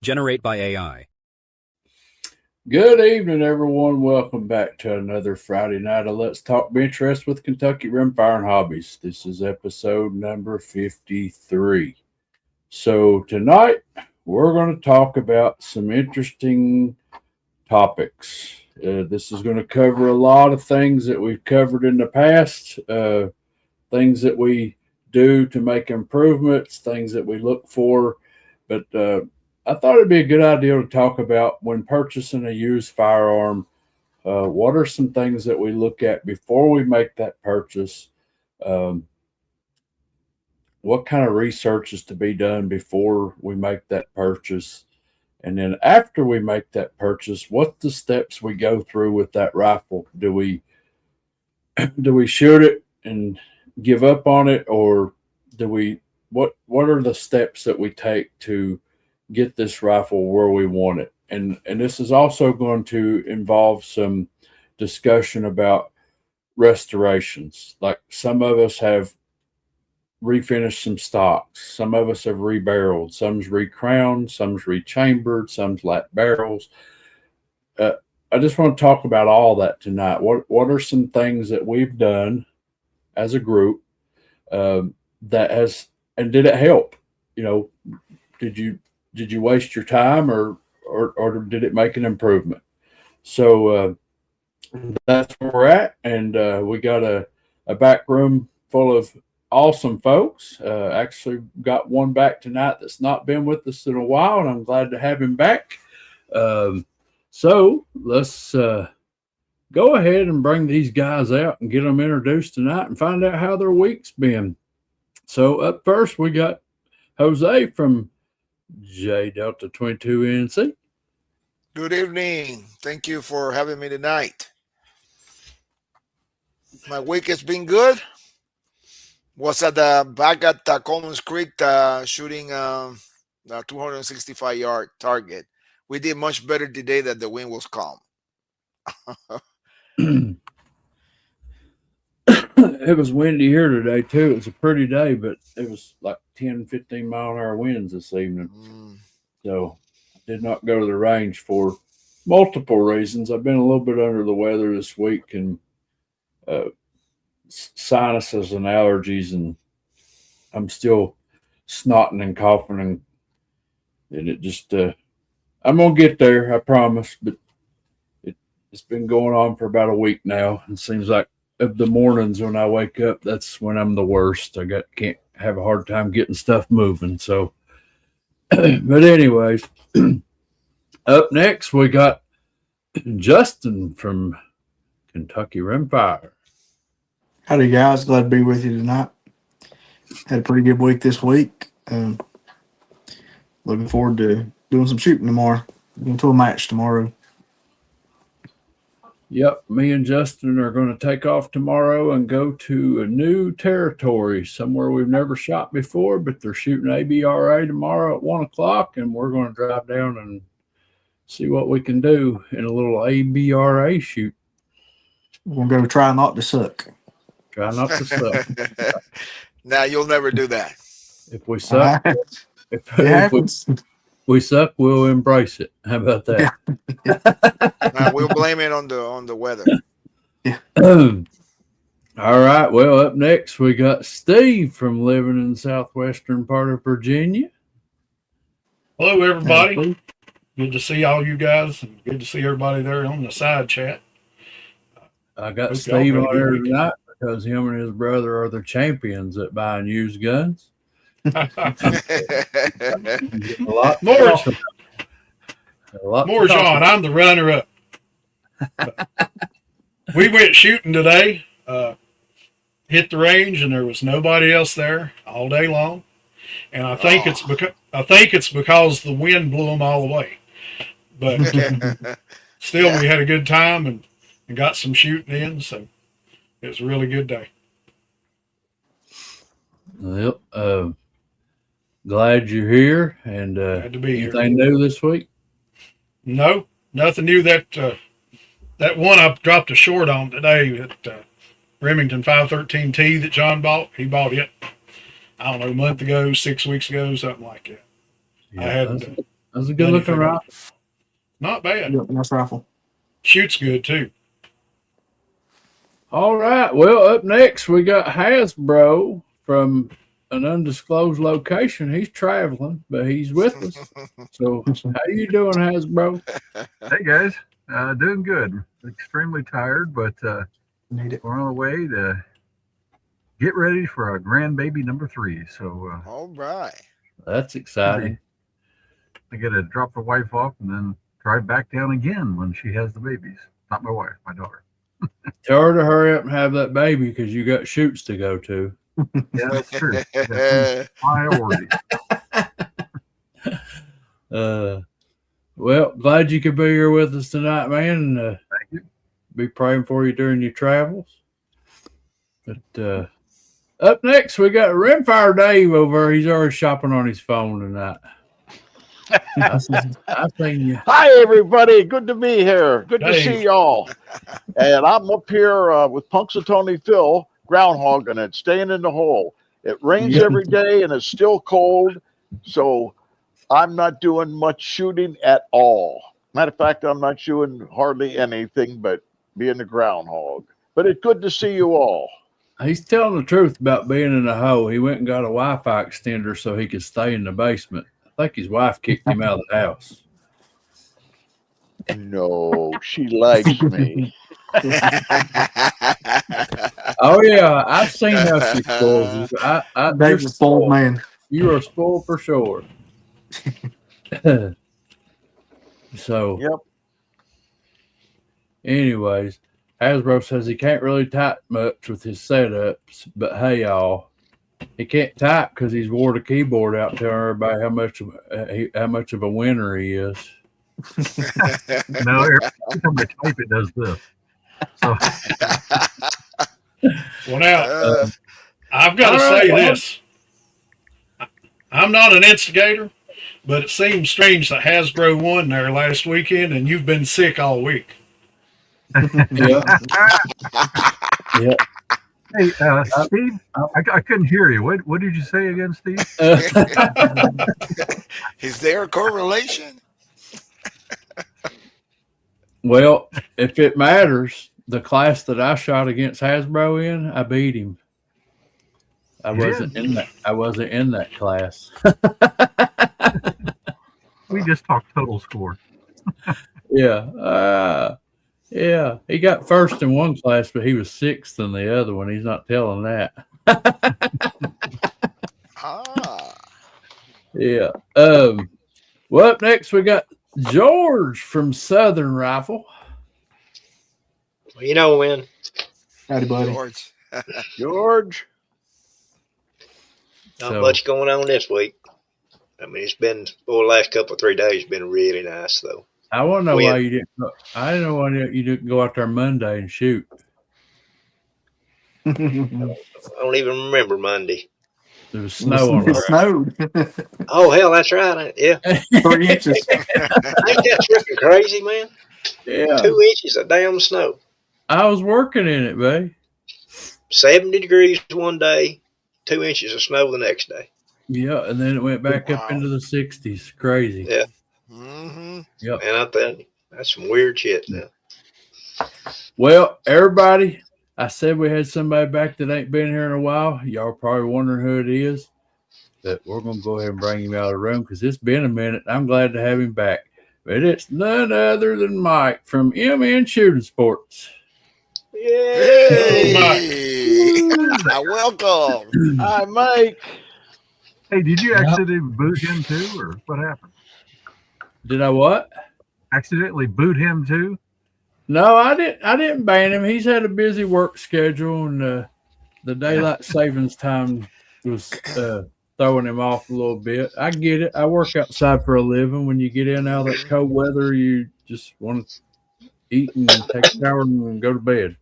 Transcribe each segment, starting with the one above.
Generate by AI. Good evening, everyone. Welcome back to another Friday night of Let's Talk Benchrest with Kentucky Rimfire and Hobbies. This is episode number 53. So tonight we're going to talk about some interesting topics. This is going to cover a lot of things that we've covered in the past, things that we do to make improvements, things that we look for, but I thought it'd be a good idea to talk about when purchasing a used firearm. What are some things that we look at before we make that purchase? Um, what kind of research is to be done before we make that purchase? And then after we make that purchase, what the steps we go through with that rifle? Do we shoot it and give up on it, or do we? What are the steps that we take to get this rifle where we want it? And this is also going to involve some discussion about restorations. Like some of us have refinished some stocks, some of us have rebarreled, some's recrowned, some's rechambered, some's lap barrels. Uh, I just want to talk about all that tonight. What are some things that we've done as a group that has, and did it help? You know, did you waste your time, or did it make an improvement? So that's where we're at, and we got a back room full of awesome folks. Actually, got one back tonight that's not been with us in a while, and I'm glad to have him back. So let's go ahead and bring these guys out and get them introduced tonight and find out how their week's been. So up first, we got Jose from J Delta 22 NC. Good evening. Thank you for having me tonight. My week has been good. Was at the back at Coleman's Creek shooting a 265-yard target. We did much better today that the wind was calm. It was windy here today too. It was a pretty day, but it was like 10, 15 mile an hour winds this evening. So I did not go to the range for multiple reasons. I've been a little bit under the weather this week, and sinuses and allergies, and I'm still snotting and coughing, and it just I'm gonna get there, I promise. But it's been going on for about a week now. It seems like of the mornings when I wake up, that's when I'm the worst. Can't have a hard time getting stuff moving. So, but anyways, up next we got Justin from Kentucky Rimfire. Howdy, guys. Glad to be with you tonight. Had a pretty good week this week. Looking forward to doing some shooting tomorrow. Going to a match tomorrow. Yep, me and Justin are going to take off tomorrow and go to a new territory, somewhere we've never shot before, but they're shooting ABRA tomorrow at 1 o'clock, and we're going to drive down and see what we can do in a little ABRA shoot. We're going to go try not to suck. Try not to suck. Now, you'll never do that. If we suck, if we suck, we'll embrace it. How about that? Now, we'll blame it on the weather. Yeah. All right. Well, up next we got Steve from living in the southwestern part of Virginia. Hello, everybody. Good to see all you guys, and good to see everybody there on the side chat. I got Steve on there tonight because him and his brother are the champions at buying used guns. More John. I'm the runner-up. We went shooting today. Hit the range, and there was nobody else there all day long. And I think it's because the wind blew them all away. But still, we had a good time and got some shooting in. So it was a really good day. Well, glad you're here. And glad to be here. Anything new this week? No, nothing new. That one I dropped a short on today at Remington 513T that John bought. He bought it, I don't know, a month ago, 6 weeks ago, something like that. Yeah, That's a good looking rifle. Not bad. Yep, nice rifle. Shoots good too. All right. Well, up next we got Hasbro from an undisclosed location. He's traveling, but he's with us. So, how you doing, Hasbro? Hey guys, doing good. Extremely tired, but Need it. we're on the way to get ready for our grandbaby number 3. So All right. That's exciting. I got to drop the wife off and then drive back down again when she has the babies. Not my wife, my daughter. Tell her to hurry up and have that baby because you got shoots to go to. Yeah, that's true. That's priority. Well, glad you could be here with us tonight, man. Thank you. Be praying for you during your travels. But up next, we got Rimfire Dave over. He's already shopping on his phone tonight. I seen you. Hi, everybody. Good to be here. Good to Dave. see y'all. And I'm up here with Punxsutawney Phil, groundhog, and it's staying in the hole. It rains Yeah. every day, and it's still cold, so I'm not doing much shooting at all. Matter of fact, I'm not shooting hardly anything but being the groundhog. But it's good to see you all. He's telling the truth about being in a hole. He went and got a Wi-Fi extender so he could stay in the basement. I think his wife kicked him out of the house. No, she likes me. Oh yeah, I've seen how she spoils you. You're Dave's a spoiled man. You are spoiled for sure. So, Yep. anyways, Hasbro says he can't really type much with his setups, but hey, y'all, he can't type because he's wore the keyboard out telling everybody how much of a winner he is. No, every time I type, it does this. So Well, now I've got to all right, say well. this. I'm not an instigator, but it seems strange that Hasbro won there last weekend, and you've been sick all week. Yeah. Yeah. hey, Steve, I couldn't hear you. What did you say again, Steve? Is there a correlation? Well, if it matters, the class that I shot against Hasbro in, I beat him. I wasn't in that class. We just talked total score. Yeah. Yeah. He got first in one class, but he was sixth in the other one. He's not telling that. Yeah. Well, up next we got George from Southern Rifle. Well, you know when. Howdy, buddy. George. George. Not So- much going on this week. I mean, it's been the last couple of 3 days been really nice though. I want to know When? why you didn't. I didn't know why you didn't go out there Monday and shoot. I don't even remember Monday. There was snow on It the snowed. Oh hell, that's right. Yeah, 3 inches. ain't that freaking crazy, man? Yeah, 2 inches of damn snow. I was working in it, babe. 70 degrees one day, 2 inches of snow the next day. Yeah, and then it went back up Wow. into the 60s. Crazy. Yeah. Mm-hmm. Yep. And I think that's some weird shit now. Well, everybody, I said we had somebody back that ain't been here in a while. Y'all are probably wondering who it is, but we're gonna go ahead and bring him out of the room because it's been a minute. I'm glad to have him back. But it's none other than Mike from MN Shooting Sports. Hey. Oh, Welcome. Hi, Mike. Hey, did you accidentally boot him too, or what happened? Did I what? Accidentally boot him too? No, I didn't ban him. He's had a busy work schedule, and the daylight savings time was throwing him off a little bit. I get it. I work outside for a living. When you get in out of that cold weather, you just want to eat and take a shower and go to bed.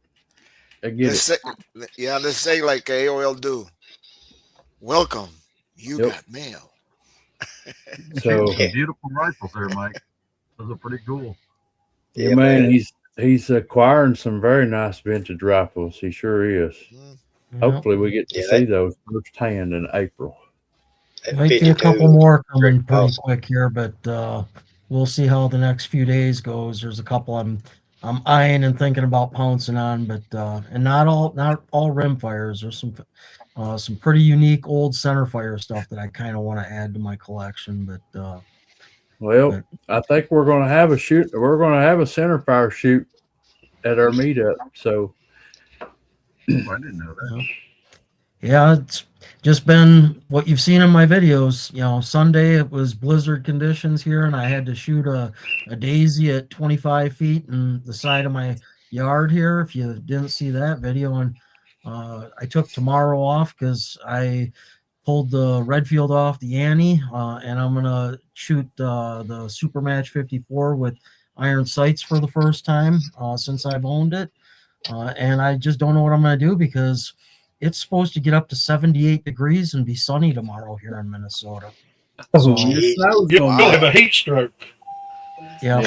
I get Let's it. say, let's say like AOL do. Welcome. You Yep. got mail. So, Some beautiful rifles there, Mike. Those are pretty cool. yeah, man, he's acquiring some very nice vintage rifles. He sure is. Mhm. Hopefully, we get to Yeah. see those firsthand in April. At Might be a 52, couple more coming pretty awesome. quick here, but we'll see how the next few days goes. There's a couple I'm eyeing and thinking about pouncing on, but and not all rim fires. There's some pretty unique old center fire stuff that I kind of want to add to my collection, but Well, I think we're going to have a shoot. We're going to have a center fire shoot at our meetup. So Oh, I didn't know that. yeah, it's just been what you've seen in my videos. Sunday it was blizzard conditions here, and I had to shoot a daisy at 25 feet in the side of my yard here. If you didn't see that video, and I took tomorrow off because I pulled the Redfield off the Annie, and I'm gonna shoot the Supermatch 54 with iron sights for the first time since I've owned it. And I just don't know what I'm going to do because it's supposed to get up to 78 degrees and be sunny tomorrow here in Minnesota. So, your Jeez. snow's You'll gonna have a heat stroke. yeah.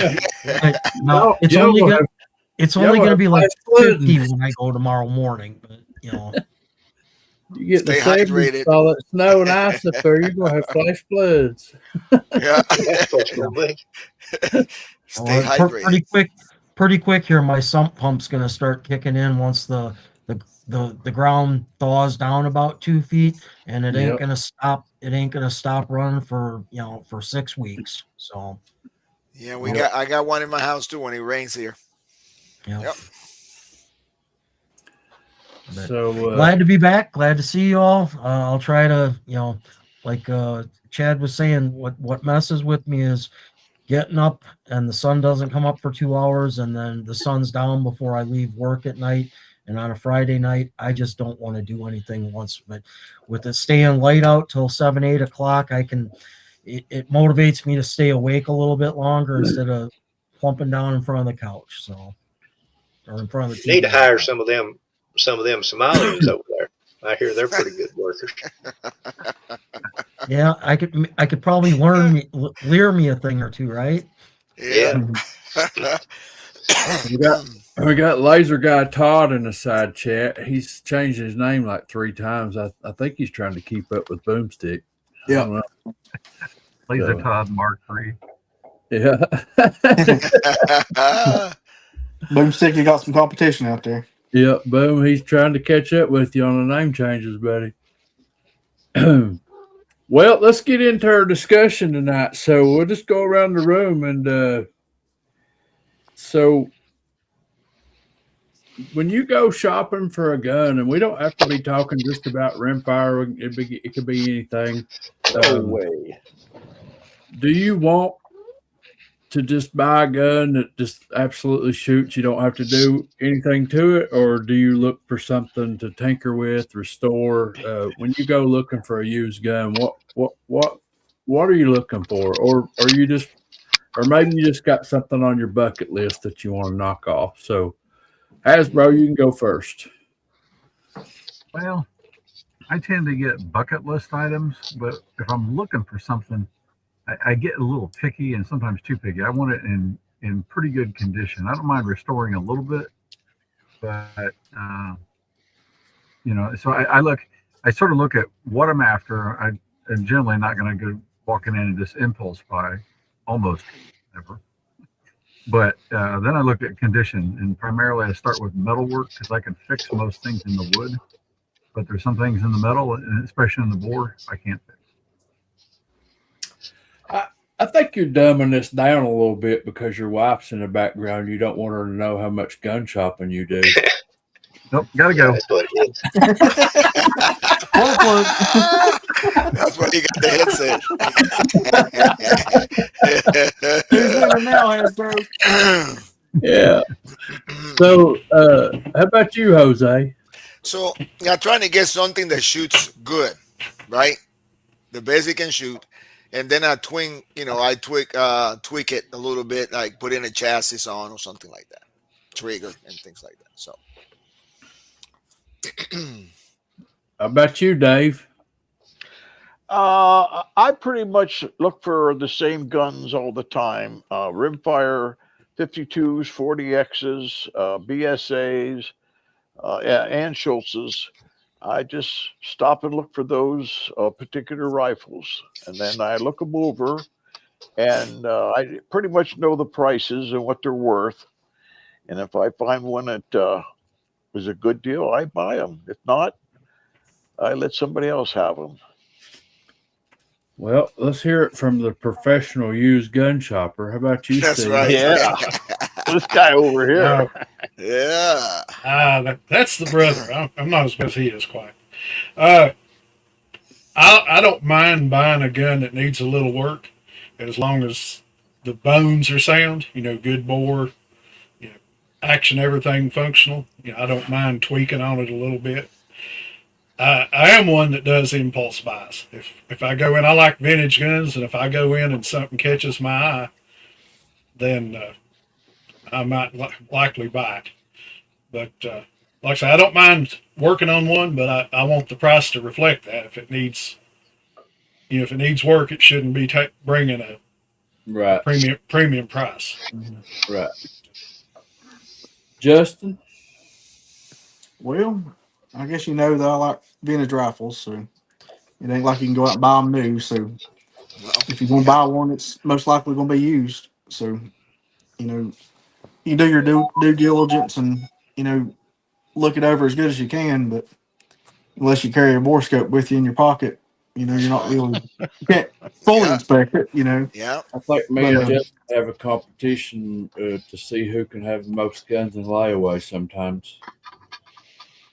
Yeah. But now it's Y'all only gonna gonna have- it's y'all only gonna gonna be have like flash 50 flooding. when I go tomorrow morning. But You get the Stay 70s hydrated. with all that snow and ice up there, you're gonna have flash floods. Yeah. That's what's going to be. Stay well, hydrated. pretty quick here. My sump pump's gonna start kicking in once the ground thaws down about 2 feet, and it ain't Yep. gonna stop. It ain't gonna stop running for 6 weeks. So Yeah, Yep. I got one in my house too when it rains here. yeah. Yep. But So glad to be back. Glad to see you all. I'll try to, like Chad was saying, what messes with me is getting up and the sun doesn't come up for 2 hours, and then the sun's down before I leave work at night. And on a Friday night, I just don't want to do anything once. But with it staying light out till 7, 8 o'clock, it motivates me to stay awake a little bit longer instead of plumping down in front of the couch. So, or in front of the You need to TV. hire some of them Somalians over there. I hear they're pretty good workers. Yeah, I could probably lear me a thing or two, right? Yeah. we got laser guy Todd in the side chat. He's changed his name like 3 times. I think he's trying to keep up with Boomstick. I Yeah. don't know. Laser So- Todd Mark III. Yeah. Boomstick, you got some competition out there. Yeah, Boom. He's trying to catch up with you on the name changes, buddy. Well, let's get into our discussion tonight. So we'll just go around the room and so when you go shopping for a gun, and we don't have to be talking just about rimfire, it could be anything. No way. Do you want to just buy a gun that just absolutely shoots? You don't have to do anything to it, or do you look for something to tinker with, restore? When you go looking for a used gun, what are you looking for, or maybe you just got something on your bucket list that you want to knock off? So, Hasbro, you can go first. Well, I tend to get bucket list items, but if I'm looking for something, I get a little picky and sometimes too picky. I want it in pretty good condition. I don't mind restoring a little bit, but so I sort of look at what I'm after. I'm generally not going to go walking in and just impulse buy, almost never. But then I look at condition, and primarily I start with metalwork because I can fix most things in the wood. But there's some things in the metal, and especially in the bore, I can't fix. I think you're dumbing this down a little bit because your wife's in the background. You don't want her to know how much gun shopping you do. Nope, gotta go. That's what it is. That's why you got the headset. Who's winning now, Hasbro? Yeah. So, how about you, Jose? So you're trying to get something that shoots good, right? The best it can shoot, and then I tweak it a little bit, like put in a chassis on or something like that, trigger and things like that. So, How about you, Dave? I pretty much look for the same guns all the time. Rimfire 52s, 40Xs, BSAs, and Schultz's. I just stop and look for those particular rifles, and then I look them over, and I pretty much know the prices and what they're worth. And if I find one that is a good deal, I buy them. If not, I let somebody else have them. Well, let's hear it from the professional used gun shopper. How about you, That's Steve? right. Yeah, this guy over here. No, Yeah. that's the brother. I'm not as bad as he is quite. Uh, I don't mind buying a gun that needs a little work, as long as the bones are sound. Good bore, you know, action, everything functional. I don't mind tweaking on it a little bit. I am one that does impulse buys. If I go in, I like vintage guns, and if I go in and something catches my eye, then I might likely buy it. But like I say, I don't mind working on one, but I want the price to reflect that. If it needs work, it shouldn't be bringing a Right, premium price. right. Justin? Well, I guess you know that I like vintage rifles, so it ain't like you can go out and buy them new. So Well, if you're gonna buy one, it's most likely gonna be used. So you do your due diligence and look it over as good as you can. But unless you carry a bore scope with you in your pocket, that's you're not right. really you can't fully Yeah. inspect it. Yeah. I think me But and Justin have a competition to see who can have the most guns in layaway sometimes.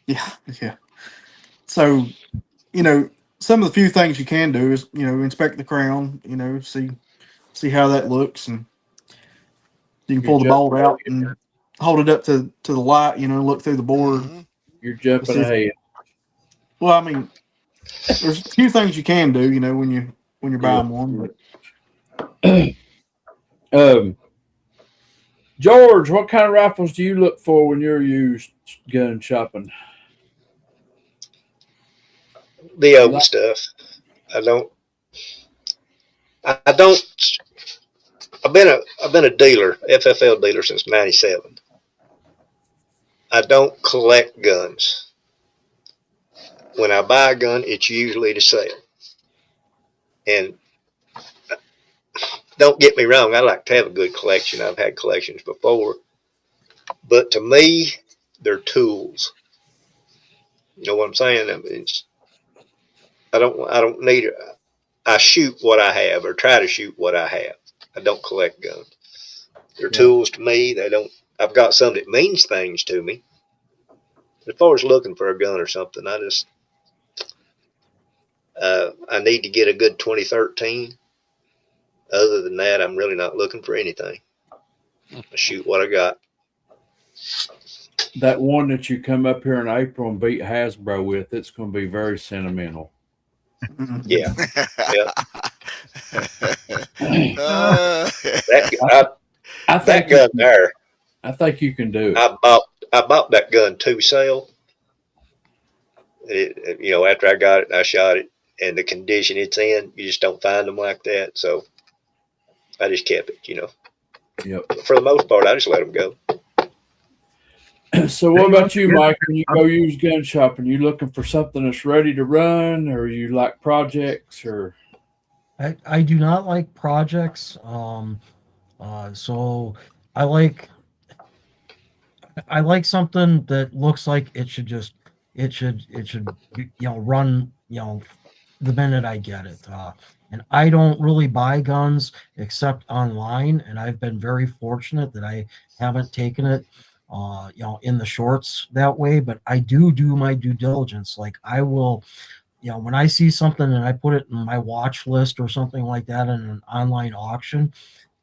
yeah, yeah. So some of the few things you can do is inspect the crown. See how that looks, and you can You're pull the jumping bolt out and hold it up to the light. Look through the bore Hmm. You're to jumping see. ahead. Well, I mean, there's a few things you can do. When you're Yeah. buying one, um, George, what kind of rifles do you look for when you're used gun shopping? The You old like stuff. I don't. I don't. I've been a dealer, FFL dealer since '97. I don't collect guns. When I buy a gun, it's usually to sell. And don't get me wrong, I like to have a good collection. I've had collections before, but to me, they're tools. You know what I'm saying? I mean, I don't need it. I shoot what I have, or try to shoot what I have. I don't collect guns. They're right. tools to me. They don't. I've got some that means things to me. As far as looking for a gun or something, I need to get a good 2013. Other than that, I'm really not looking for anything. I shoot what I got. That one that you come up here in April and beat Hasbro with, it's going to be very sentimental. Yeah, yeah. Uh, That I that think you gun can, there, I think you can do it. I bought that gun to sell. After I got it, I shot it, and the condition it's in, you just don't find them like that. So I just kept it. Yep. But for the most part, I just let them go. So what about you, Yeah, Mike? When you go use gun shopping, you looking for something that's ready to run, or you like projects, or I do not like projects. So I like I like something that looks like it should run the minute I get it. And I don't really buy guns except online, and I've been very fortunate that I haven't taken it in the shorts that way. But I do my due diligence. Like I will, when I see something and I put it in my watch list or something like that in an online auction,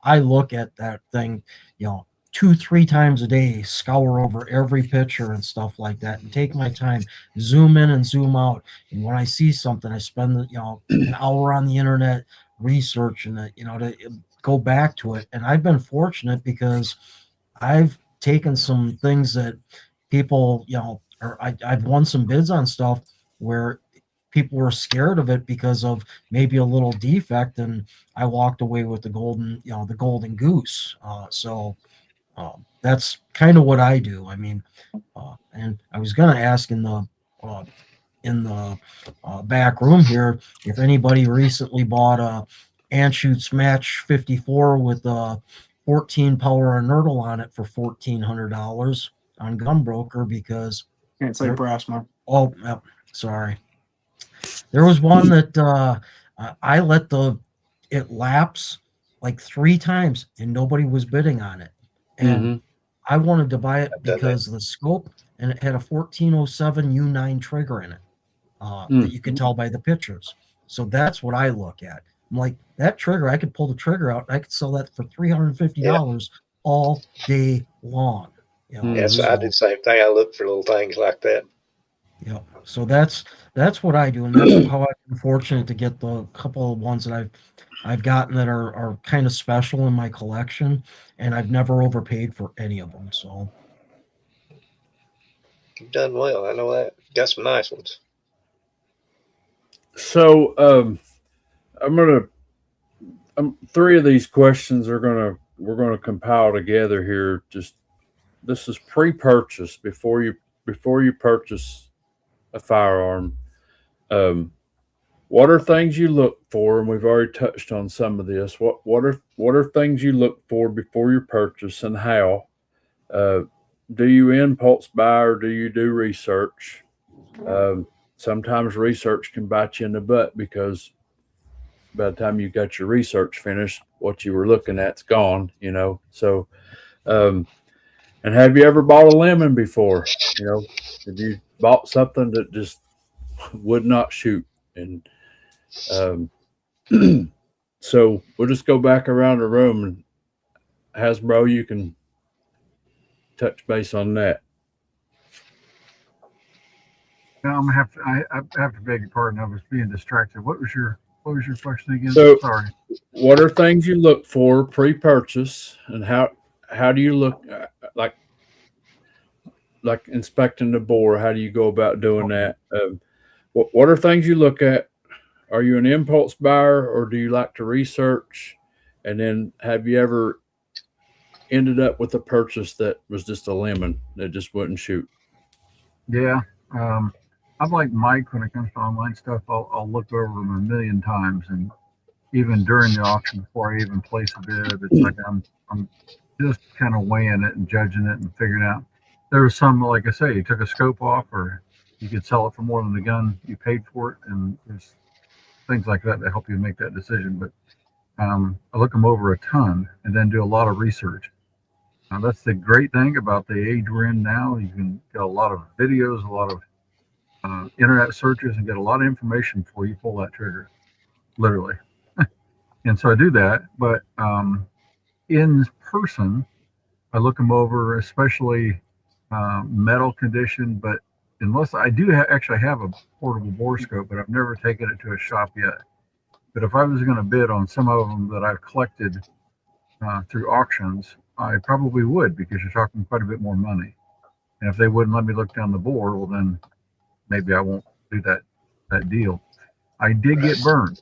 I look at that thing, 2, 3 times a day, scour over every picture and stuff like that, and take my time, zoom in and zoom out. And when I see something, I spend an hour on the internet researching it, to go back to it. And I've been fortunate because I've taken some things that people, or I've won some bids on stuff where people were scared of it because of maybe a little defect, and I walked away with the golden goose. That's kind of what I do. I mean, and I was going to ask in the in the back room here. If anybody recently bought a Anschutz Match 54 with a 14 power inertial on it for $1,400 on Gunbroker, because Can't say price, man. oh, yep, sorry. There was one that I let it lapse like 3 times and nobody was bidding on it. And I wanted to buy it I've done that. because of the scope, and it had a 1407 U9 trigger in it that you could tell by the pictures. So that's what I look at. I'm like, that trigger, I could pull the trigger out. I could sell that for $350 all day long. You know, Yeah, so I do the same thing. I look for little things like that. yeah. So that's what I do, and that's how I've been fortunate to get the couple of ones that I've gotten that are kind of special in my collection, and I've never overpaid for any of them. So You've done well. I know that. Got some nice ones. So I'm gonna 3 of these questions we're gonna compile together here. Just this is pre-purchase before you purchase a firearm. What are things you look for? And we've already touched on some of this. What are things you look for before you purchase, and how? Do you impulse buy or do you do research? Sometimes research can bite you in the butt, because by the time you got your research finished, what you were looking at's gone. So and have you ever bought a lemon before? Have you bought something that just would not shoot? And so we'll just go back around the room, and Hasbro, you can touch base on that. Now I'm gonna have to. I have to beg your pardon. I was being distracted. What was your question again? So, Sorry. what are things you look for pre-purchase, and how do you look like inspecting the bore? How do you go about doing that? What are things you look at? Are you an impulse buyer, or do you like to research? And then, have you ever ended up with a purchase that was just a lemon that just wouldn't shoot? Yeah. I'm like Mike when it comes to online stuff. I'll look over them a million times, and even during the auction before I even place a bid, it's like I'm just kind of weighing it and judging it and figuring out. There was some, like I say, you took a scope off, or you could sell it for more than the gun you paid for it, and there's things like that help you make that decision. But I look them over a ton and then do a lot of research. Now, that's the great thing about the age we're in now. You can get a lot of videos, a lot of internet searches, and get a lot of information before you pull that trigger, literally. And so I do that. But in person, I look them over, especially metal condition. But unless I do actually have a portable bore scope, but I've never taken it to a shop yet. But if I was going to bid on some of them that I've collected through auctions, I probably would, because you're talking quite a bit more money. And if they wouldn't let me look down the bore, well, then maybe I won't do that deal. I did get burned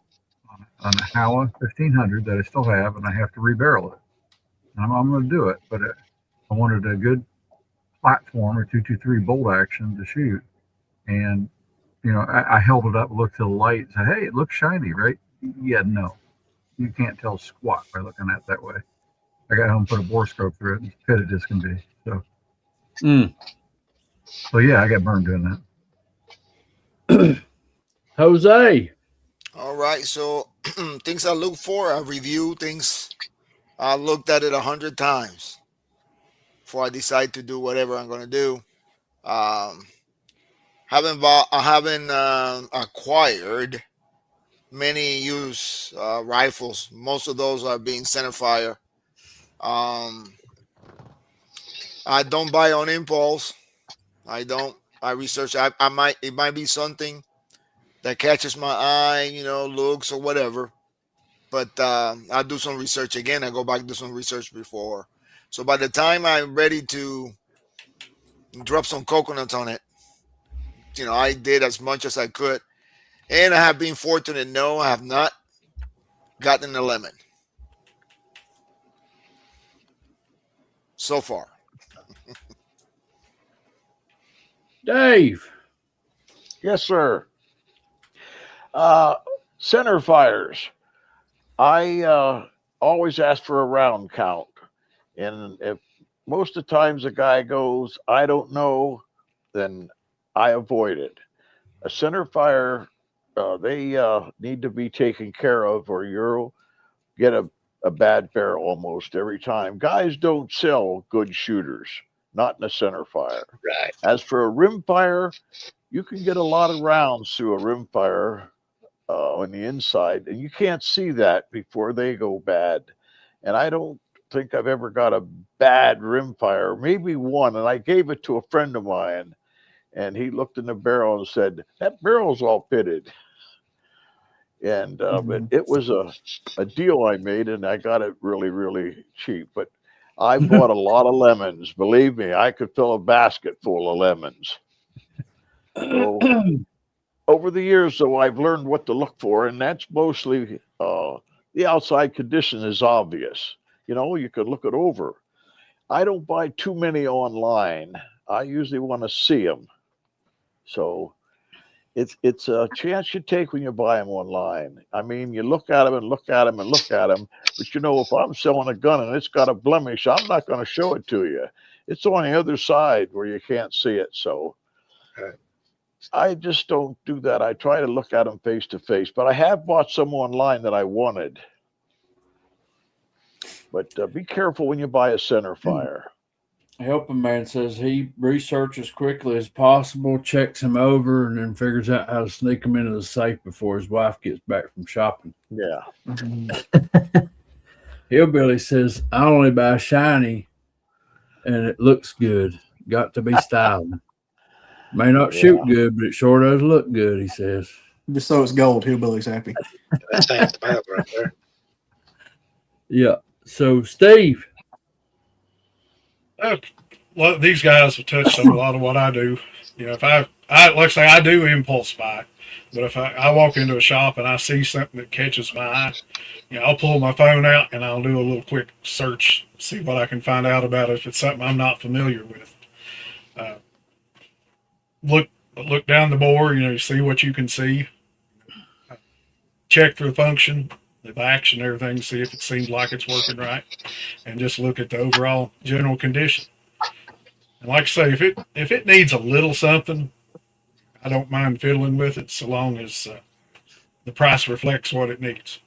on a Howa 1500 that I still have, and I have to rebarrel it. And I'm going to do it, but I wanted a good platform or 223 bolt action to shoot. And I held it up, looked to the light, and said, "Hey, it looks shiny, right?" Yeah, no, you can't tell squat by looking at it that way. I got home, put a bore scope through it, and pitted as can be. So yeah, I got burned doing that. Jose. All right. So things I look for, I review things. I looked at it 100 times before I decide to do whatever I'm going to do. I haven't acquired many used rifles. Most of those are being centerfire. I don't buy on impulse. I don't. I research. I might. It might be something that catches my eye, looks or whatever. But I do some research again. I go back and do some research before. So by the time I'm ready to drop some coconuts on it, I did as much as I could. And I have been fortunate. No, I have not gotten a lemon so far. Dave. Yes, sir. Uh, Center fires. I always ask for a round count, and if most of the times a guy goes, I don't know, then I avoid it. A center fire, they need to be taken care of, or you'll get a bad barrel almost every time. Guys don't sell good shooters, not in a center fire. Right. As for a rim fire, you can get a lot of rounds through a rim fire on the inside, and you can't see that before they go bad. And I don't think I've ever got a bad rim fire, maybe one, and I gave it to a friend of mine, and he looked in the barrel and said, "That barrel's all pitted." And but it was a deal I made, and I got it really, really cheap. But I bought a lot of lemons. Believe me, I could fill a basket full of lemons. So over the years, though, I've learned what to look for, and that's mostly the outside condition is obvious. You know, you could look it over. I don't buy too many online. I usually want to see them. So it's a chance you take when you buy them online. I mean, you look at them and look at them and look at them, but you know, if I'm selling a gun and it's got a blemish, I'm not going to show it to you. It's on the other side where you can't see it. So Right. I just don't do that. I try to look at them face to face, but I have bought some online that I wanted. But be careful when you buy a center fire. Helping Man says he researches quickly as possible, checks him over, and then figures out how to sneak him into the safe before his wife gets back from shopping. Yeah. Hillbilly says, I only buy shiny and it looks good. Got to be styling. May not shoot Yeah. good, but it sure does look good, he says. Just so it's gold, Hillbilly's happy. That's half the battle right there. Yeah. So, Steve. Well, these guys have touched on a lot of what I do. You know, if I like I say, I do impulse buy, but if I walk into a shop and I see something that catches my eye, you know, I'll pull my phone out and I'll do a little quick search, see what I can find out about it if it's something I'm not familiar with. Uh, look down the board, you know, see what you can see. Check for the function, the action, everything, see if it seems like it's working right, and just look at the overall general condition. And like I say, if it needs a little something, I don't mind fiddling with it so long as the price reflects what it needs.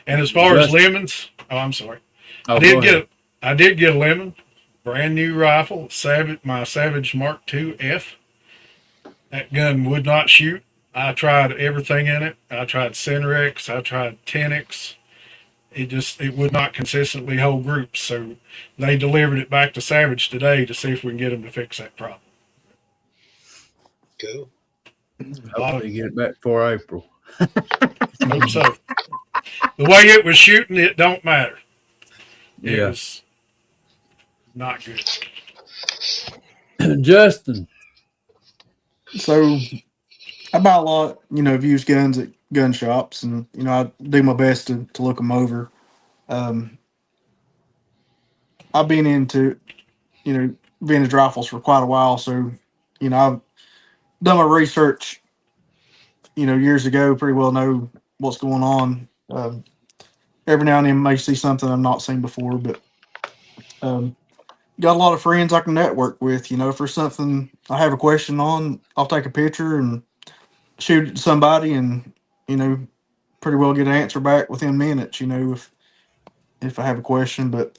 And as far as lemons, oh, I'm sorry, Oh, I did get a lemon, brand new rifle, my Savage Mark II F. That gun would not shoot. I tried everything in it. I tried Cinerex. I tried Tenex. It would not consistently hold groups. So they delivered it back to Savage today to see if we can get them to fix that problem. Cool. Hopefully get it back before April. Hope so. The way it was shooting, it don't matter. It was not good. Justin. So I buy a lot, you know, of used guns at gun shops, and you know, I do my best to look them over. I've been into, you know, vintage rifles for quite a while, so you know, I've done my research, you know, years ago. Pretty well know what's going on. Every now and then, may see something I've not seen before, but got a lot of friends I can network with. You know, for something I have a question on, I'll take a picture and shoot it to somebody, and you know, pretty well get an answer back within minutes. You know, if I have a question, but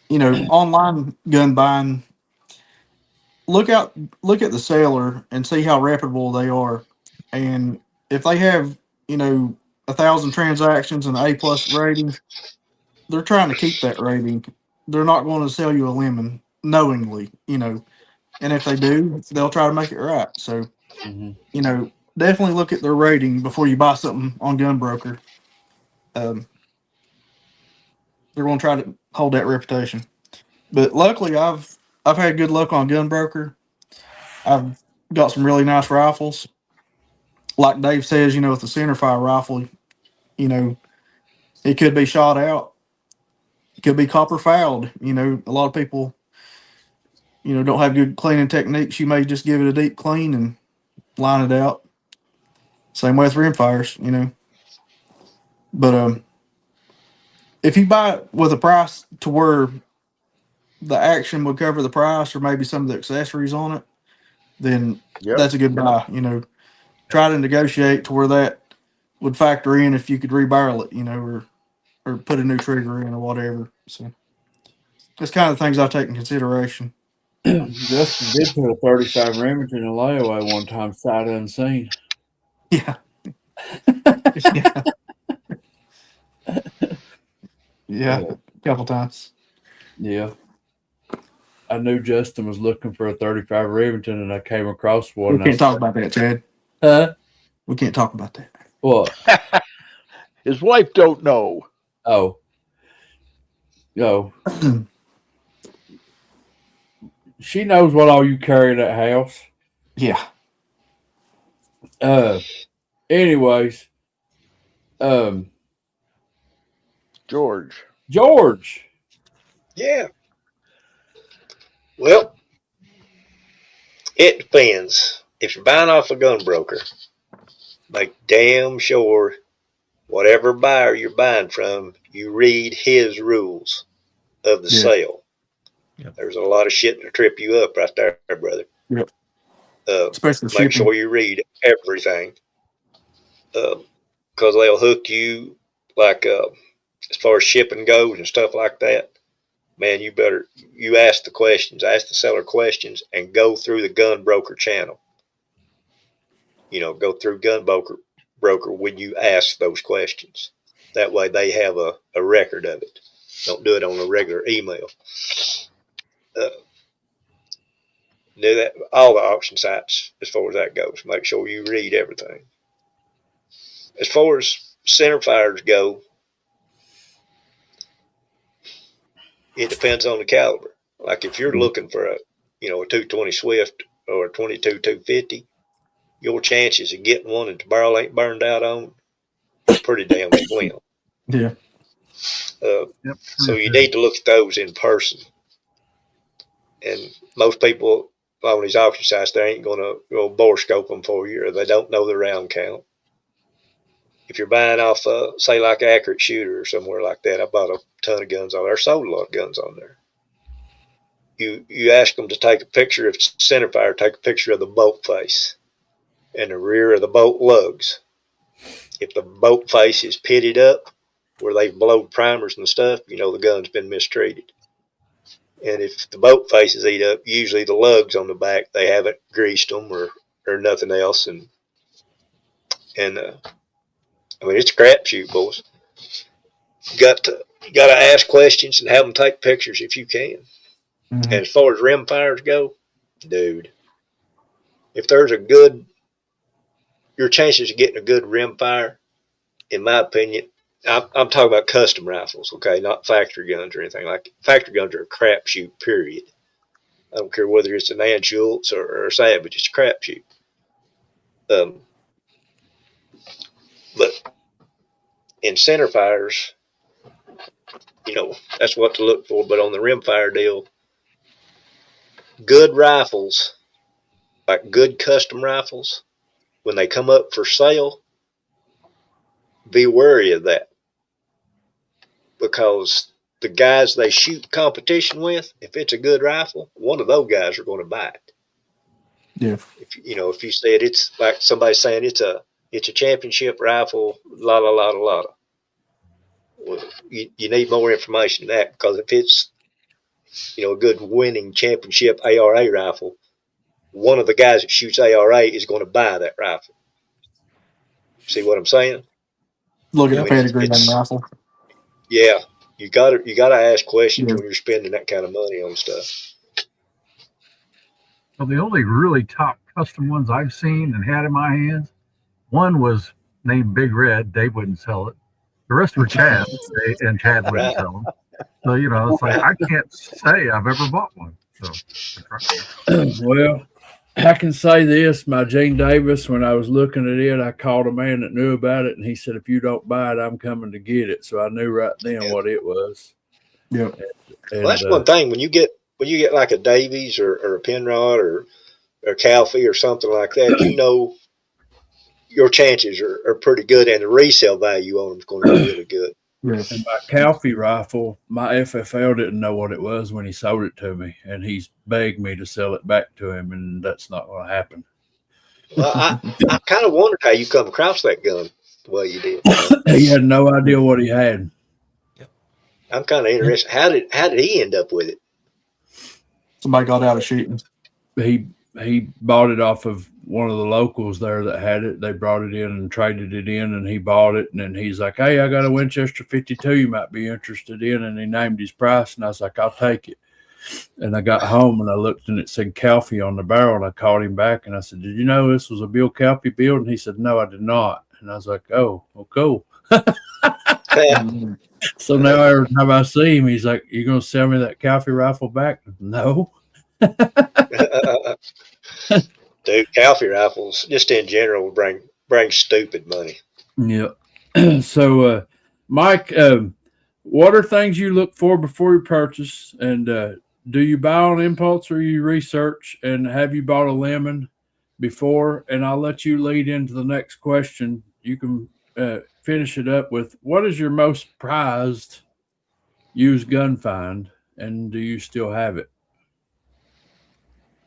you know, online gun buying, look at the seller and see how reputable they are, and if they have, you know, 1,000 transactions and an A+ rating, they're trying to keep that rating. They're not going to sell you a lemon knowingly, you know. And if they do, they'll try to make it right. So, you know, definitely look at their rating before you buy something on Gunbroker. They're going to try to hold that reputation. But luckily, I've had good luck on Gunbroker. I've got some really nice rifles. Like Dave says, you know, with the centerfire rifle, you know, it could be shot out. It could be copper fouled. You know, a lot of people don't have good cleaning techniques, you may just give it a deep clean and line it out. Same way with rim fires, But if you buy it with a price to where the action would cover the price, or maybe some of the accessories on it, then Yep. that's a good buy. Try to negotiate to where that would factor in if you could rebarrel it, or put a new trigger in or whatever. So that's kind of the things I take in consideration. Justin did put a 35 Remington in layaway one time, sight unseen. Yeah. Yeah. A couple times. Yeah. I knew Justin was looking for a 35 Remington, and I came across one. We can't talk about that, Chad. Huh? We can't talk about that. What? His wife don't know. Oh. Yo. She knows what all you carry in that house. Yeah. Anyways. George. Yeah. Well, it depends. If you're buying off a gun broker, make damn sure whatever buyer you're buying from, you read his rules of the sale. Yep. There's a lot of shit to trip you up right there, brother. Yep. Especially make shipping. sure you read everything, because they'll hook you like as far as shipping goes and stuff like that. Man, you ask the seller questions, and go through the gun broker channel. Go through gun broker when you ask those questions. That way they have a record of it. Don't do it on a regular email. Do that all the auction sites as far as that goes. Make sure you read everything. As far as center fires go, it depends on the caliber. Like if you're looking for a 220 Swift or a 22 250, your chances of getting one that the barrel ain't burned out on is pretty damn slim. Yeah. So you need to look at those in person. And most people on these auction sites, they ain't going to go bore scope them for you, or they don't know the round count. If you're buying off, say like Accurate Shooter or somewhere like that, I bought a ton of guns on there. I sold a lot of guns on there. You ask them to take a picture of centerfire, take a picture of the bolt face and the rear of the bolt lugs. If the bolt face is pitted up where they've blowed primers and stuff, the gun's been mistreated. And if the bolt faces eat up, usually the lugs on the back, they haven't greased them or nothing else. And it's a crapshoot, boys. You got to ask questions and have them take pictures if you can. Mm-hmm. And as far as rim fires go, dude, if there's your chances of getting a good rim fire, in my opinion, I'm talking about custom rifles, okay, not factory guns or anything like that. Factory guns are a crapshoot, period. I don't care whether it's an Anschutz or Savage, it's a crapshoot. But in center fires, that's what to look for. But on the rimfire deal, good rifles, like good custom rifles, when they come up for sale, be wary of that. Because the guys they shoot competition with, if it's a good rifle, one of those guys are going to buy it. Yeah. If you said it's like somebody saying it's a championship rifle, la la la la la. Well, you need more information than that, because if it's a good winning championship ARA rifle, one of the guys that shoots ARA is going to buy that rifle. See what I'm saying? Look at the pedigree on the rifle. Yeah, you gotta ask questions when you're spending that kind of money on stuff. Well, the only really top custom ones I've seen and had in my hands, one was named Big Red. Dave wouldn't sell it. The rest were Chad, and Chad wouldn't sell them. So, it's like, I can't say I've ever bought one. So, Well, I can say this. My Gene Davis, when I was looking at it, I called a man that knew about it, and he said, if you don't buy it, I'm coming to get it. So I knew right then what it was. Yeah. Well, that's one thing. When you get when you get like a Davies or a Penrod or Calfee or something like that, you know your chances are pretty good, and the resale value on them is going to be really good. Yes. And my Calfee rifle, my FFL didn't know what it was when he sold it to me, and he's begged me to sell it back to him, and that's not going to happen. Well, I kind of wondered how you come across that gun the way you did. He had no idea what he had. I'm kind of interested. How did he end up with it? Somebody got out of shooting. He bought it off of one of the locals there that had it. They brought it in and traded it in, and he bought it. And then he's like, "Hey, I got a Winchester 52 you might be interested in." And he named his price, and I was like, "I'll take it." And I got home and I looked and it said Calfee on the barrel, and I called him back and I said, "Did you know this was a Bill Calfee build?" And he said, "No, I did not." And I was like, "Oh, well, cool." So now every time I see him, he's like, "You gonna sell me that Calfee rifle back?" No. Dude, Calfee rifles just in general bring stupid money. Yeah. So, Mike, what are things you look for before you purchase? And do you buy on impulse or you research? And have you bought a lemon before? And I'll let you lead into the next question. You can finish it up with, what is your most prized used gun find? And do you still have it?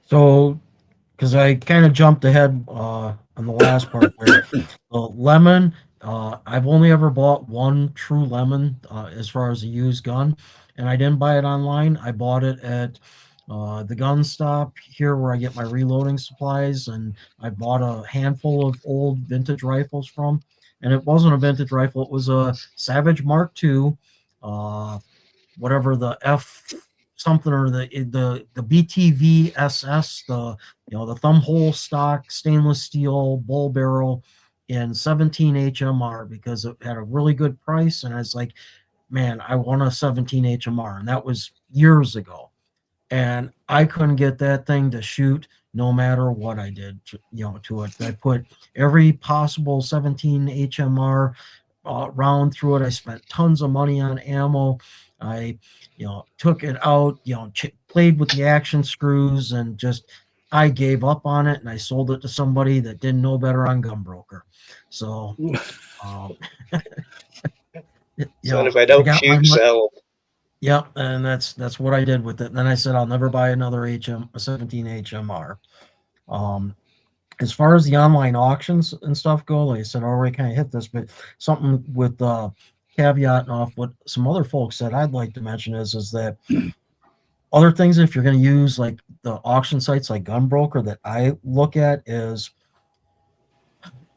So, because I kind of jumped ahead on the last part there. The lemon, I've only ever bought one true lemon as far as a used gun, and I didn't buy it online. I bought it at the gun stop here where I get my reloading supplies, and I bought a handful of old vintage rifles from. And it wasn't a vintage rifle; it was a Savage Mark II, whatever the F something or the BTV SS, the thumb hole stock stainless steel bull barrel in 17 HMR, because it had a really good price, and I was like, man, I want a 17 HMR, and that was years ago, and I couldn't get that thing to shoot no matter what I did to it. I put every possible 17 HMR round through it. I spent tons of money on ammo. I, took it out, played with the action screws, and just I gave up on it, and I sold it to somebody that didn't know better on Gunbroker. So, So if I don't got my shoot, sell them. Yep, and that's what I did with it. And then I said I'll never buy another a 17 HMR. As far as the online auctions and stuff go, like I said, I already kind of hit this, but something with caveat off what some other folks said I'd like to mention is that other things, if you're going to use like the auction sites like Gunbroker that I look at, is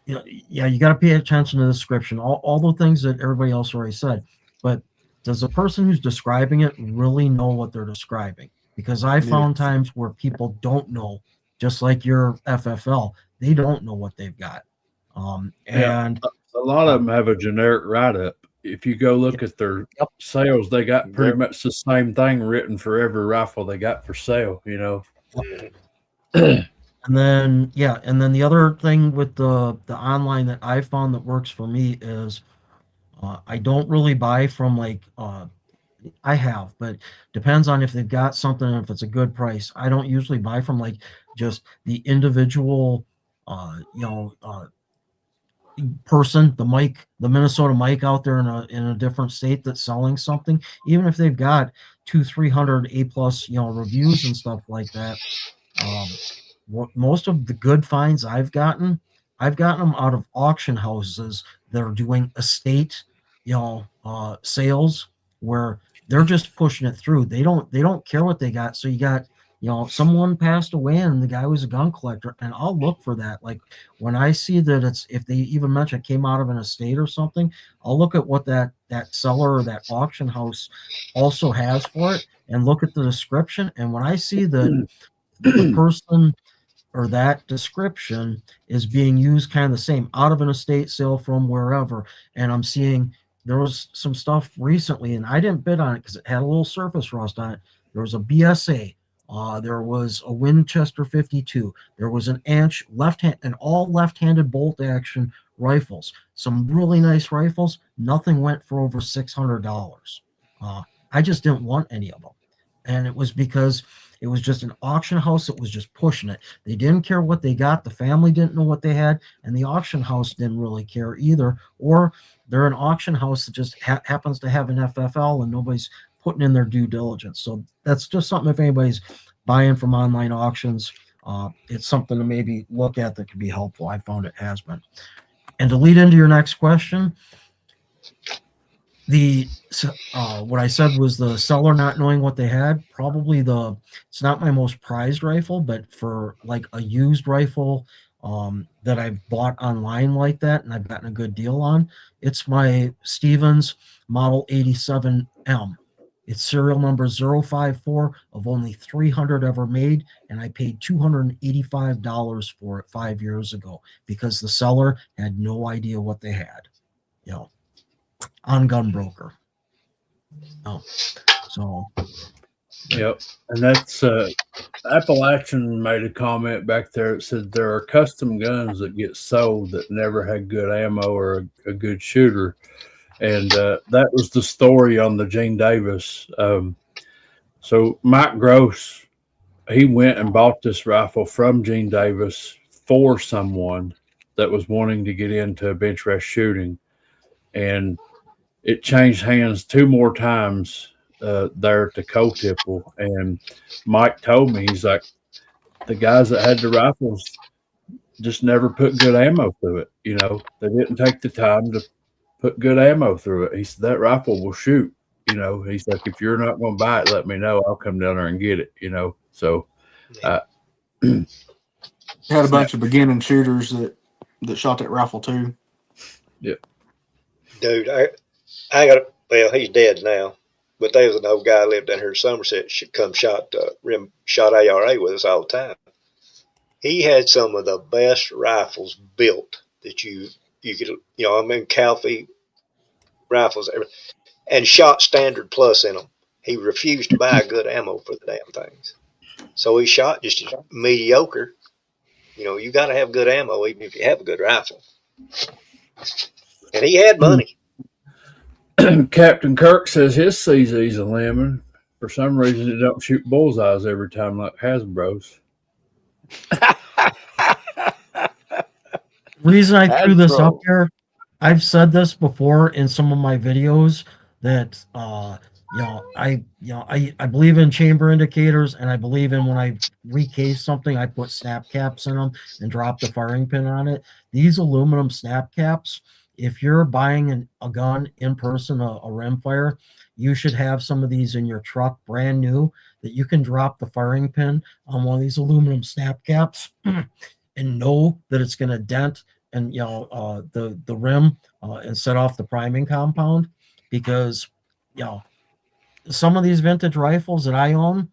you got to pay attention to the description, all the things that everybody else already said, but does the person who's describing it really know what they're describing? Because I found times where people don't know, just like your FFL, they don't know what they've got. And a lot of them have a generic write-up. If you go look at their sales, they got pretty much the same thing written for every rifle they got for sale, And then the other thing with the online that I found that works for me is I don't really buy from I have, but depends on if they've got something and if it's a good price. I don't usually buy from just the individual person, the Minnesota Mike out there in a different state that's selling something, even if they've got 200-300 A+ reviews and stuff like that. Most of the good finds I've gotten them out of auction houses that are doing estate sales, where they're just pushing it through. They don't care what they got. So you got someone passed away and the guy was a gun collector, and I'll look for that. Like when I see that if they even mention it came out of an estate or something, I'll look at what that seller or that auction house also has for it and look at the description. And when I see that the person or that description is being used kind of the same out of an estate sale from wherever, and I'm seeing there was some stuff recently and I didn't bid on it because it had a little surface rust on it. There was a BSA, there was a Winchester 52, there was an Anch and all left-handed bolt action rifles, some really nice rifles. Nothing went for over $600. I just didn't want any of them. And it was because it was just an auction house that was just pushing it. They didn't care what they got. The family didn't know what they had, and the auction house didn't really care either. Or they're an auction house that just happens to have an FFL and nobody's putting in their due diligence. So that's just something, if anybody's buying from online auctions, it's something to maybe look at that could be helpful. I found it has been. And to lead into your next question, what I said was the seller not knowing what they had. Probably it's not my most prized rifle, but for like a used rifle that I've bought online like that and I've gotten a good deal on, it's my Stevens Model 87M. It's serial number 054 of only 300 ever made, and I paid $285 for it 5 years ago because the seller had no idea what they had. You know, on Gunbroker. Oh, so Yep. And that's Appalachian made a comment back there. It said there are custom guns that get sold that never had good ammo or a good shooter. And that was the story on the Gene Davis. So Mike Gross, he went and bought this rifle from Gene Davis for someone that was wanting to get into bench rest shooting. And it changed hands 2 more times there at the Coal Tipple. And Mike told me, he's like, the guys that had the rifles just never put good ammo through it. You know, they didn't take the time to put good ammo through it. He said, that rifle will shoot. You know, he's like, if you're not going to buy it, let me know. I'll come down there and get it, you know. So, had a bunch of beginning shooters that shot that rifle too. Yeah. Dude, I got, well, he's dead now, but there was an old guy lived down here in Somerset, shot ARA with us all the time. He had some of the best rifles built that you could, Calfee rifles, and shot Standard Plus in them. He refused to buy good ammo for the damn things. So he shot just mediocre. You know, you got to have good ammo even if you have a good rifle. And he had money. Captain Kirk says his CZ's a lemon. For some reason, it don't shoot bullseyes every time like Hasbro's. Reason I threw this up here, I've said this before in some of my videos that I believe in chamber indicators, and I believe in when I recase something, I put snap caps in them and drop the firing pin on it. These aluminum snap caps, if you're buying a gun in person, a rimfire, you should have some of these in your truck, brand new, that you can drop the firing pin on one of these aluminum snap caps and know that it's going to dent and the rim and set off the priming compound, because some of these vintage rifles that I own,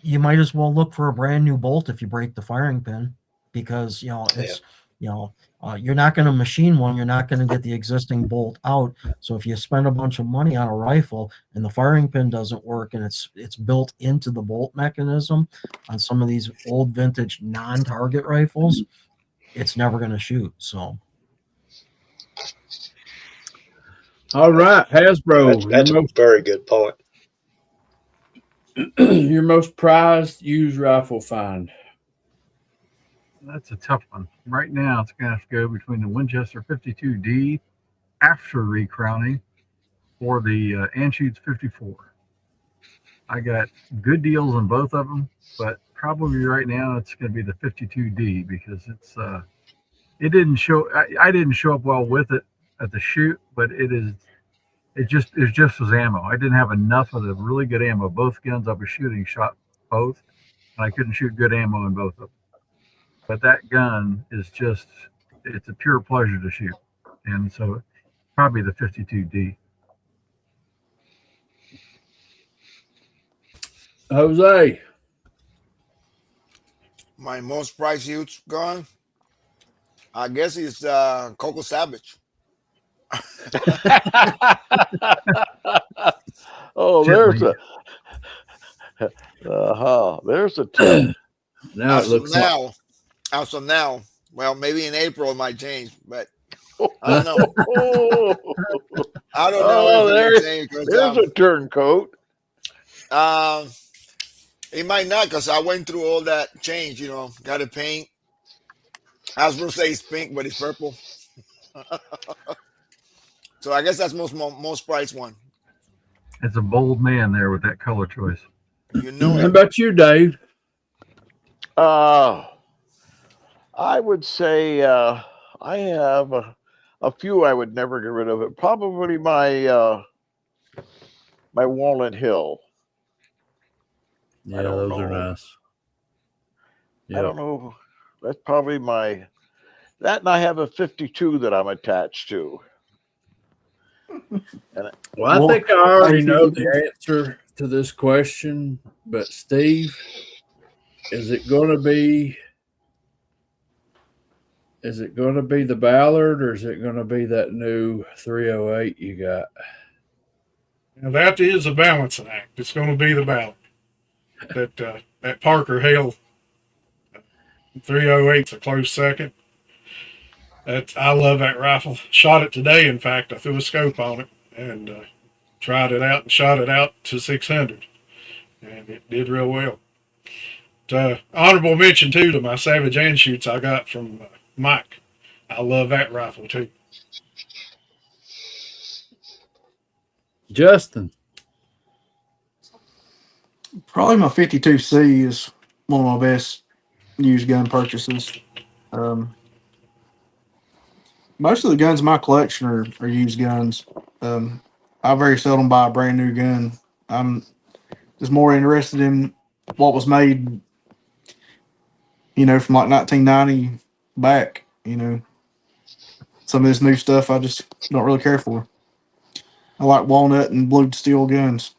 you might as well look for a brand new bolt if you break the firing pin, because it's you're not going to machine one, you're not going to get the existing bolt out. So if you spend a bunch of money on a rifle and the firing pin doesn't work and it's built into the bolt mechanism on some of these old vintage non-target rifles, it's never going to shoot. So all right, Hasbro, That's a very good point. Your most prized used rifle find. That's a tough one. Right now, it's going to have to go between the Winchester 52D after recrowning or the Anschutz 54. I got good deals on both of them, but probably right now it's going to be the 52D because it didn't show. I didn't show up well with it at the shoot, but it's just as ammo. I didn't have enough of the really good ammo. Both guns I was shooting shot both, and I couldn't shoot good ammo in both of them. But that gun is it's a pure pleasure to shoot. And so probably the 52D. Jose. My most prized used gun, I guess, is Coco Savage. Oh, there's a tip. Now it looks like... So now, well, maybe in April it might change, but I don't know. I don't know. There's a turncoat. Um, it might not because I went through all that change. Got to paint. I was supposed to say it's pink, but it's purple. So I guess that's most price one. It's a bold man there with that color choice. You know How it. about you, Dave? I would say I have a few I would never get rid of. It probably my Walnut Hill. Yeah, don't those are know. nice. I Yeah. don't know. That's probably that, and I have a 52 that I'm attached to. Well, I think I already know the answer to this question, but Steve, is it going to be the Ballard or is it going to be that new 308 you got? Now that is a balancing act. It's going to be the Ballard. That Parker Hale 308's a close second. I love that rifle. Shot it today. In fact, I threw a scope on it and tried it out and shot it out to 600, and it did real well. Honorable mention too to my Savage Anshoots I got from Mike. I love that rifle too. Justin. Probably my 52C is one of my best used gun purchases. Most of the guns in my collection are used guns. I very seldom buy a brand new gun. I'm just more interested in what was made, from like 1990 back. Some of this new stuff I just don't really care for. I like walnut and blued steel guns.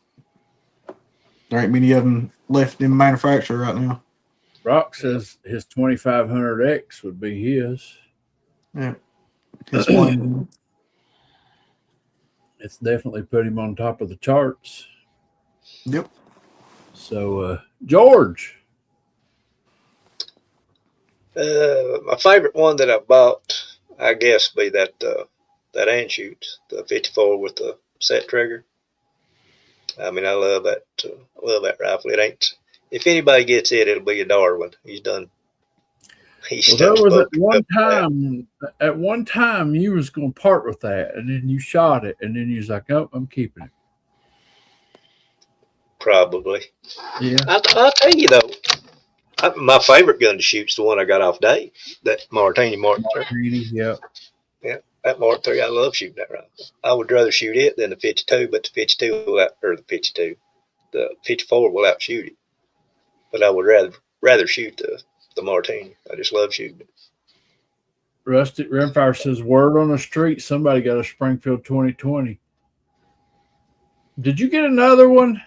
There ain't many of them left in manufacture right now. Rock says his 2500X would be his. Yeah. His flame. It's definitely put him on top of the charts. Yep. So, George. My favorite one that I bought, I guess, be that Anshoots, the 54 with the set trigger. I mean, I love that. Love that rifle. It ain't. If anybody gets it, it'll be a Darwin. He's done. Well, there was at one time you was going to part with that, and then you shot it, and then you was like, "Oh, I'm keeping it." Probably. Yeah. I'll tell you though, my favorite gun to shoot's the one I got off Dave. That Martini Mark III. Yeah. Yeah, that Mark III. I love shooting that rifle. I would rather shoot it than the 52, but the 52 the 54 will outshoot it. But I would rather shoot the Martini. I just love shooting it. Rustic Rimfire says, "Word on the street, somebody got a Springfield 2020." Did you get another one?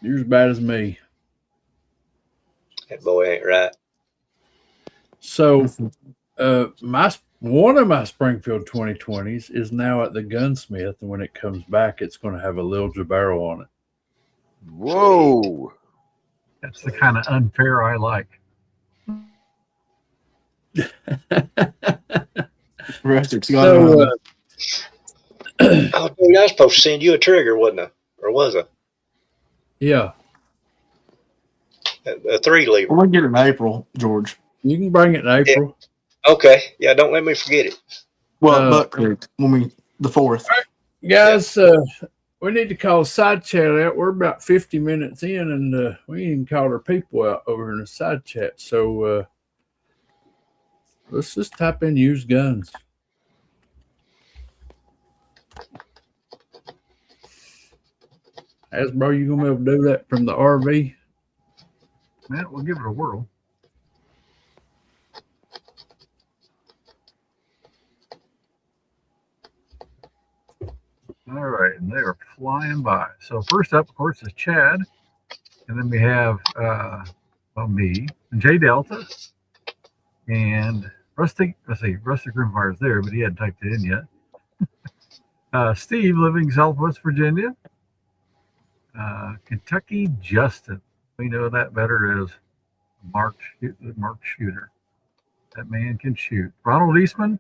You're as bad as me. That boy ain't right. So, one of my Springfield 2020s is now at the gunsmith, and when it comes back, it's going to have a little barrel on it. Whoa. That's the kind of unfair I like. Rustic's got So, Oh, dude, I was supposed to send you a trigger, wasn't I? Or was I? yeah, A 3-lever. We'll get it in April, George. you can bring it in April. Okay. Yeah, don't let me forget it. Well, Buck Creek the 4th. Guys, we need to call side chat out. We're about 50 minutes in, and we ain't even called our people out over in the side chat. So let's just type in used guns. Hasbro, you gonna be able to do that from the RV? Man, we'll give it a whirl. All right, and they are flying by. So first up, of course, is Chad, and then we have me and J Delta, and Rustic. Let's see, Rustic Rimfire's there, but he hadn't typed it in yet. Steve, living Southwest Virginia. Kentucky Justin. We know that better as Mark Shooter. That man can shoot. Ronald Eastman,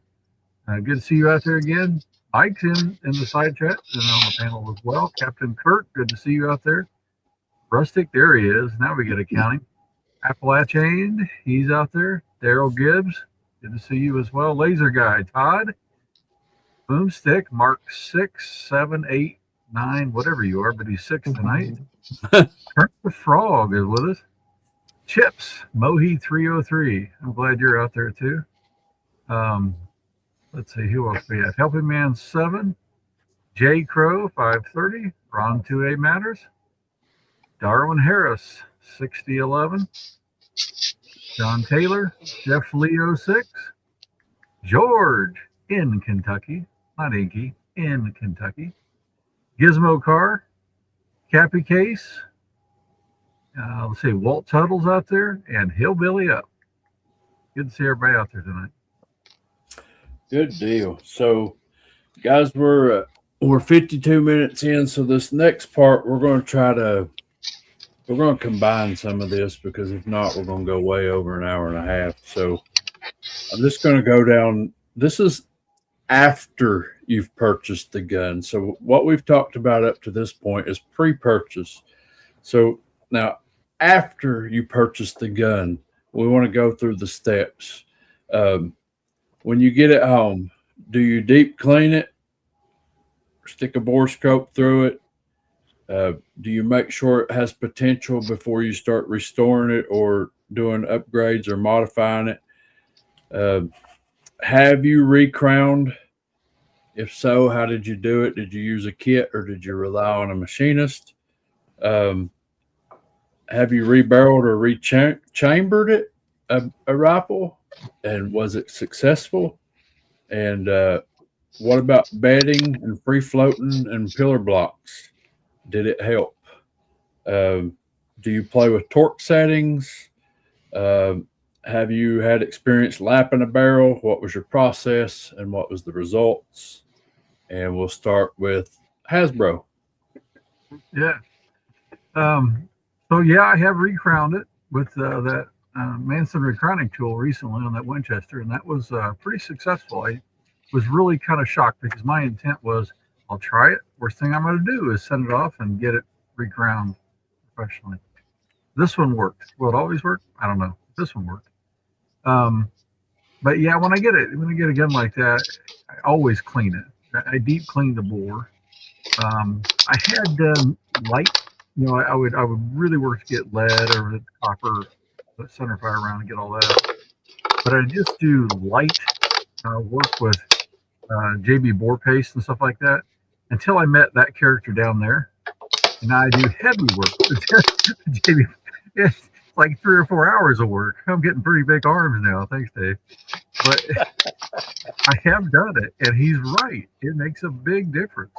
good to see you out there again. Mike's in the side chat and on the panel as well. Captain Kirk, good to see you out there. Rustic, there he is. Now we get accounting. Appalachian, he's out there. Daryl Gibbs, good to see you as well. Laser Guy, Todd. Boomstick, Mark 6, 7, 8, 9, whatever you are, but he's 6 tonight. Kirk the Frog is with us. Chips, Mohi 303. I'm glad you're out there too. Let's see who else we have. Helping Man 7, J Crow 530, Ron 2A Matters, Darwin Harris 6011, John Taylor, Jeff Leo 6, George in Kentucky, not Inky, in Kentucky, Gizmo Car, Cappy Case, let's see, Walt Tuttle's out there, and Hillbilly Up. Good to see everybody out there tonight. Good deal. So, guys, we're 52 minutes in. So this next part, we're going to combine some of this, because if not, we're going to go way over an hour and a half. So I'm just going to go down. This is after you've purchased the gun. So what we've talked about up to this point is pre-purchase. So now, after you purchase the gun, we want to go through the steps. When you get it home, do you deep clean it? Stick a bore scope through it? Do you make sure it has potential before you start restoring it or doing upgrades or modifying it? Have you recrowned? If so, how did you do it? Did you use a kit or did you rely on a machinist? Have you rebarreled or rechambered it, a rifle? And was it successful? And what about bedding and free floating and pillar blocks? Did it help? Do you play with torque settings? Have you had experience lapping a barrel? What was your process and what was the results? And we'll start with Hasbro. Yeah. So yeah, I have recrowned it with that Manson recrowning tool recently on that Winchester, and that was pretty successful. I was really kind of shocked because my intent was, I'll try it. Worst thing I'm going to do is send it off and get it recrowned professionally. This one worked. Will it always work? I don't know. This one worked. But yeah, when I get a gun like that, I always clean it. I deep clean the bore. I had light. I would really work to get lead or the copper center fire around and get all that. But I just do light work with JB bore paste and stuff like that until I met that character down there. And now I do heavy work with JB. It's like 3 or 4 hours of work. I'm getting pretty big arms now. Thanks, Dave. But I have done it, and he's right. It makes a big difference.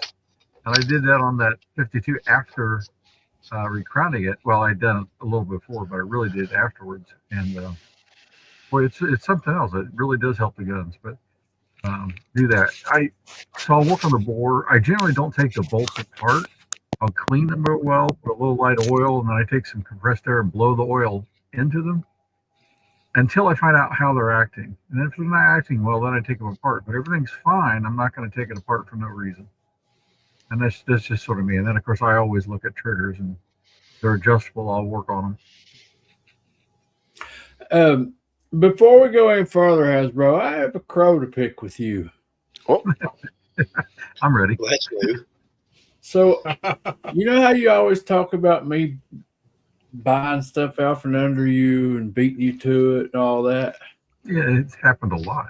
And I did that on that 52 after recrowning it. Well, I'd done it a little before, but I really did it afterwards. And boy, it's something else. It really does help the guns. But do that. So I'll work on the bore. I generally don't take the bolts apart. I'll clean them real well, put a little light oil, and then I take some compressed air and blow the oil into them until I find out how they're acting. And if they're not acting well, then I take them apart. But everything's fine. I'm not going to take it apart for no reason. And that's just sort of me. And then, of course, I always look at triggers, and they're adjustable. I'll work on them. Before we go any further, Hasbro, I have a crow to pick with you. Oh, I'm ready. Let's move. So, you know how you always talk about me buying stuff out from under you and beating you to it and all that? Yeah, it's happened a lot.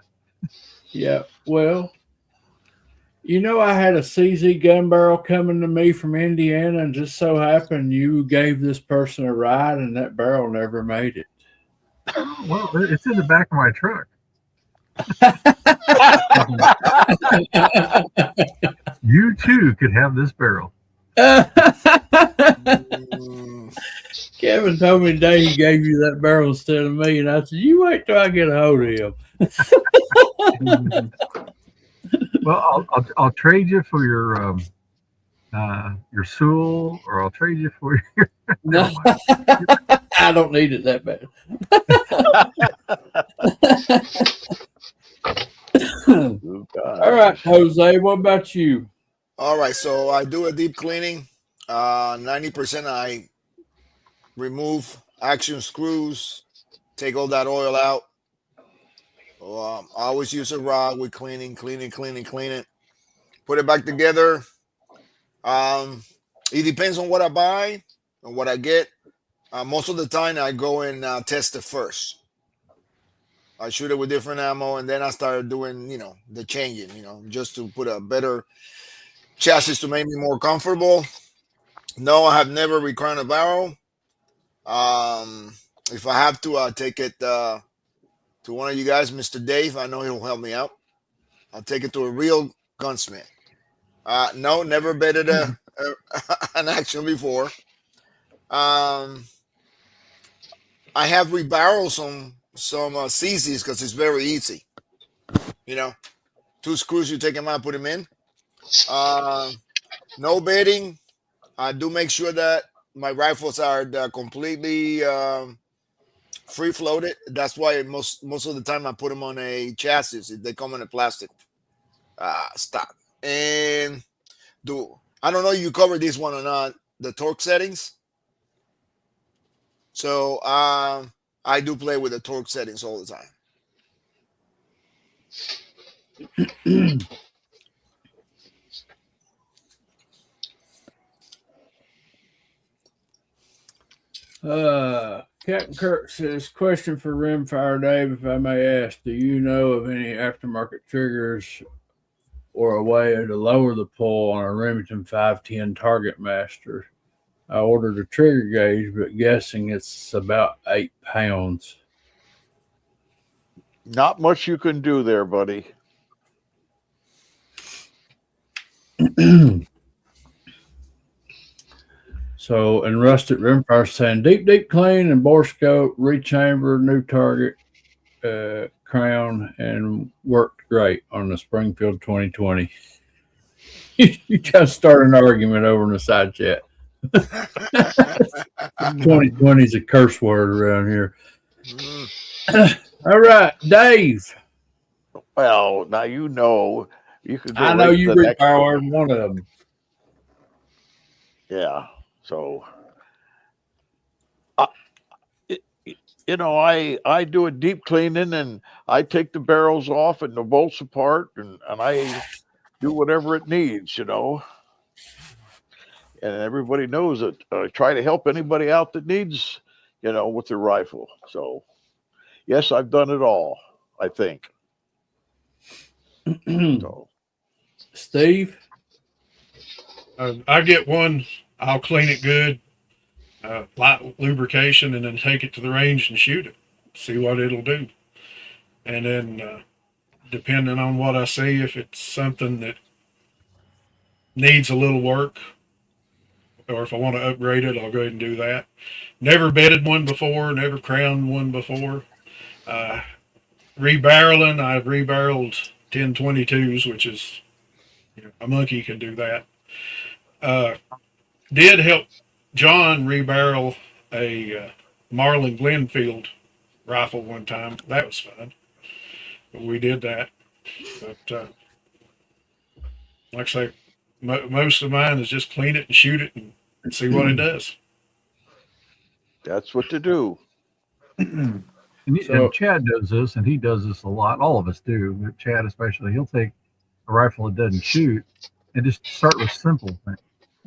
Yeah, well, I had a CZ gun barrel coming to me from Indiana, and just so happened you gave this person a ride, and that barrel never made it. Well, it's in the back of my truck. You too could have this barrel. Kevin told me today he gave you that barrel instead of me, and I said, "You wait till I get a hold of him." Well, I'll trade you for your Sewell, or I'll trade you for your. No, I don't need it that bad. You All right, guys. Jose, what about you? All right, so I do a deep cleaning. 90% I remove action screws, take all that oil out. I always use a rod with clean it, put it back together. Um, it depends on what I buy and what I get. Most of the time, I go and test it first. I shoot it with different ammo, and then I started doing, the changing, just to put a better chassis to make me more comfortable. No, I have never recrowned a barrel. Um, if I have to, I'll take it to one of you guys, Mr. Dave. I know he'll help me out. I'll take it to a real gunsmith. No, never betted an action before. Um, I have rebarreled some CZs because it's very easy. You know, two screws, you take them out, put them in. No betting. I do make sure that my rifles are completely free floated. That's why most of the time I put them on a chassis. They come in a plastic stock. And I don't know if you covered this one or not, the torque settings. So I do play with the torque settings all the time. Captain Kirk says, question for Rimfire Dave, if I may ask, do you know of any aftermarket triggers or a way to lower the pull on a Remington 510 Target Master? I ordered a trigger gauge, but guessing it's about 8 pounds. Not much you can do there, buddy. So, and Rusted Rimfire saying deep clean and bore scope, rechamber, new target, crown, and worked great on the Springfield 2020. You just start an argument over in the side chat. 2020 is a curse word around here. All right, Dave. Well, now you know you could go. I know right you to the next repowered one. one of them. Yeah. So, I do a deep cleaning and I take the barrels off and the bolts apart and I do whatever it needs, And everybody knows that I try to help anybody out that needs, with their rifle. So, yes, I've done it all, I think. So, Steve? I get one. I'll clean it good, light lubrication, and then take it to the range and shoot it. See what it'll do. And then, depending on what I see, if it's something that needs a little work, or if I want to upgrade it, I'll go ahead and do that. Never bedded one before, never crowned one before. Rebarreling, I've rebarreled 1022s, which is, a monkey can do that. Did help John rebarrel a Marlin Glenfield rifle one time. That was fun. But we did that. But like I say, most of mine is just clean it and shoot it and see what it does. that's what to do. And So- Chad does this, and he does this a lot. All of us do, but Chad especially. He'll take a rifle that doesn't shoot and just start with simple things,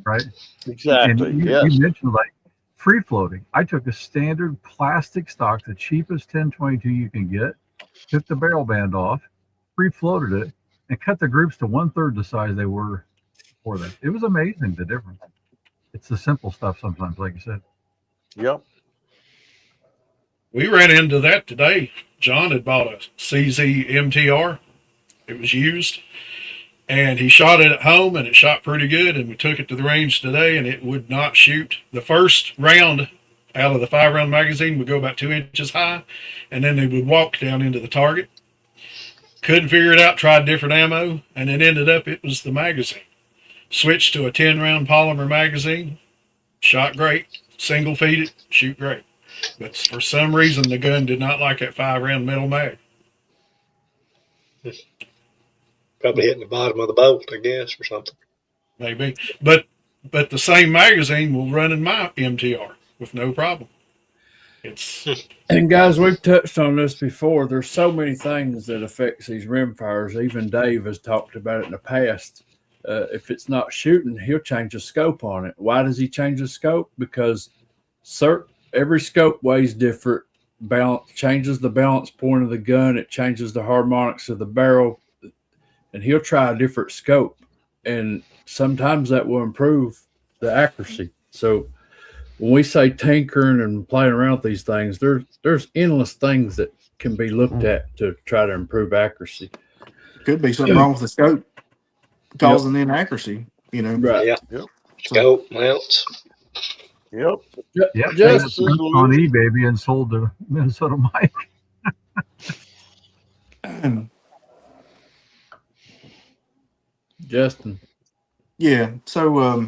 right? Exactly. And Yes. you mentioned like free floating. I took a standard plastic stock, the cheapest 1022 you can get, took the barrel band off, free floated it, and cut the groups to 1/3 the size they were before that. It was amazing the difference. It's the simple stuff sometimes, like you said. Yep. We ran into that today. John had bought a CZ MTR. It was used. And he shot it at home, and it shot pretty good. And we took it to the range today, and it would not shoot. The first round out of the 5-round magazine would go about 2 inches high, and then they would walk down into the target. Couldn't figure it out, tried different ammo, and it ended up it was the magazine. Switched to a 10-round polymer magazine, shot great, single feeded, shoot great. But for some reason, the gun did not like that 5-round metal mag. Probably hitting the bottom of the bolt, I guess, or something. Maybe, but the same magazine will run in my MTR with no problem. It's And guys, we've touched on this before. There's so many things that affects these rim fires. Even Dave has talked about it in the past. If it's not shooting, he'll change the scope on it. Why does he change the scope? Because every scope weighs different. Balance changes the balance point of the gun. It changes the harmonics of the barrel, and he'll try a different scope. And sometimes that will improve the accuracy. So when we say tinkering and playing around with these things, there's endless things that can be looked at to try to improve accuracy. Could be something wrong with the scope causing inaccuracy. Right. Yeah. Yep. Scope, mounts. Yep. Yep. Just On eBay being sold to Minnesota Mike. Justin. Yeah. So,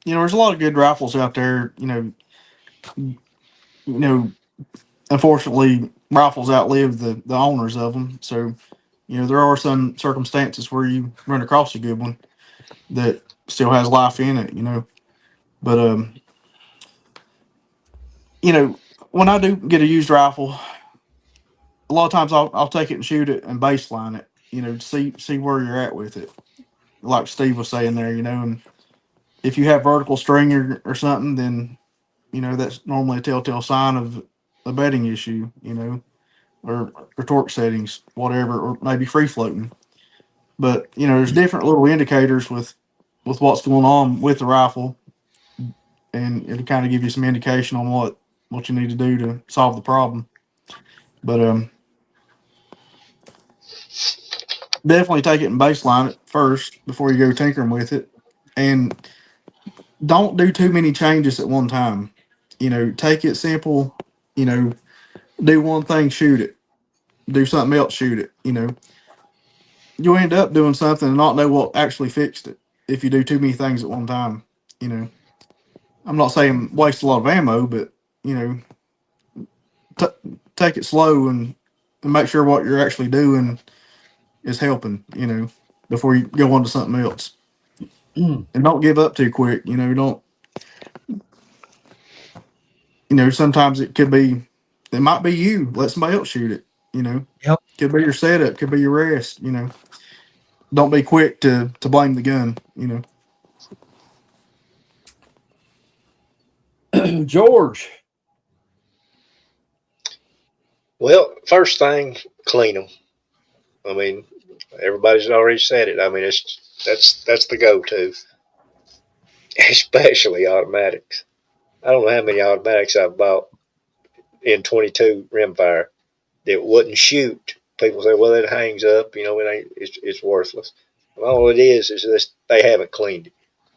there's a lot of good rifles out there. Unfortunately, rifles outlive the owners of them. So, there are some circumstances where you run across a good one that still has life in it. But when I do get a used rifle, a lot of times I'll take it and shoot it and baseline it. To see where you're at with it. Like Steve was saying there, and if you have vertical string or something, then that's normally a telltale sign of a bedding issue, or torque settings, whatever, or maybe free floating. But there's different little indicators with what's going on with the rifle, and it'll kind of give you some indication on what you need to do to solve the problem. But definitely take it and baseline it first before you go tinkering with it, and don't do too many changes at one time. Take it simple. Do one thing, shoot it. Do something else, shoot it. You'll end up doing something and not know what actually fixed it if you do too many things at one time. I'm not saying waste a lot of ammo, but take it slow and make sure what you're actually doing is helping. Before you go on to something else, and don't give up too quick. Don't. Sometimes it might be you. Let somebody else shoot it. Yep. Could be your setup. Could be your rest. Don't be quick to blame the gun. George. Well, first thing, clean them. I mean, everybody's already said it. I mean, that's the go-to, especially automatics. I don't know how many automatics I've bought in 22 rimfire that wouldn't shoot. People say, "Well, it hangs up. It's worthless." And all it is this: they haven't cleaned it.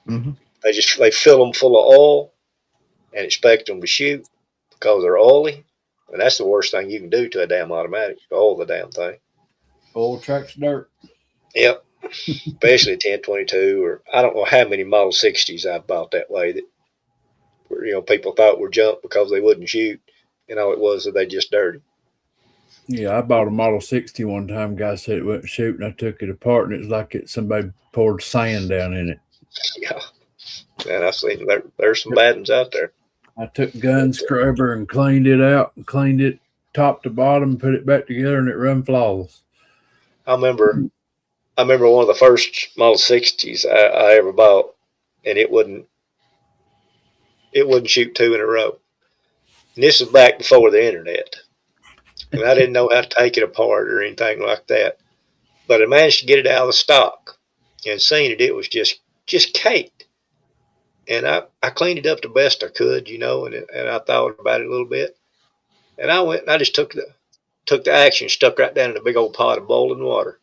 Mm-hmm. They fill them full of oil and expect them to shoot because they're oily, and that's the worst thing you can do to a damn automatic. Oil the damn thing. Oil tracks dirt. Yep. Especially 1022, or I don't know how many Model 60s I've bought that way that people thought were junk because they wouldn't shoot, and all it was that they just dirty. Yeah, I bought a Model 60 one time. Guy said it wouldn't shoot, and I took it apart, and it was like somebody poured sand down in it. Yeah. And I've seen there's some bad ones out there. I took gun scrubber and cleaned it out, and cleaned it top to bottom, put it back together, and it run flawless. I remember one of the first Model 60s I ever bought, and it wouldn't shoot two in a row. And this was back before the internet. And I didn't know how to take it apart or anything like that. But I managed to get it out of the stock, and seeing it was just caked. And I cleaned it up the best I could, and I thought about it a little bit. And I went and I just took the action, stuck right down in a big old pot of boiling water.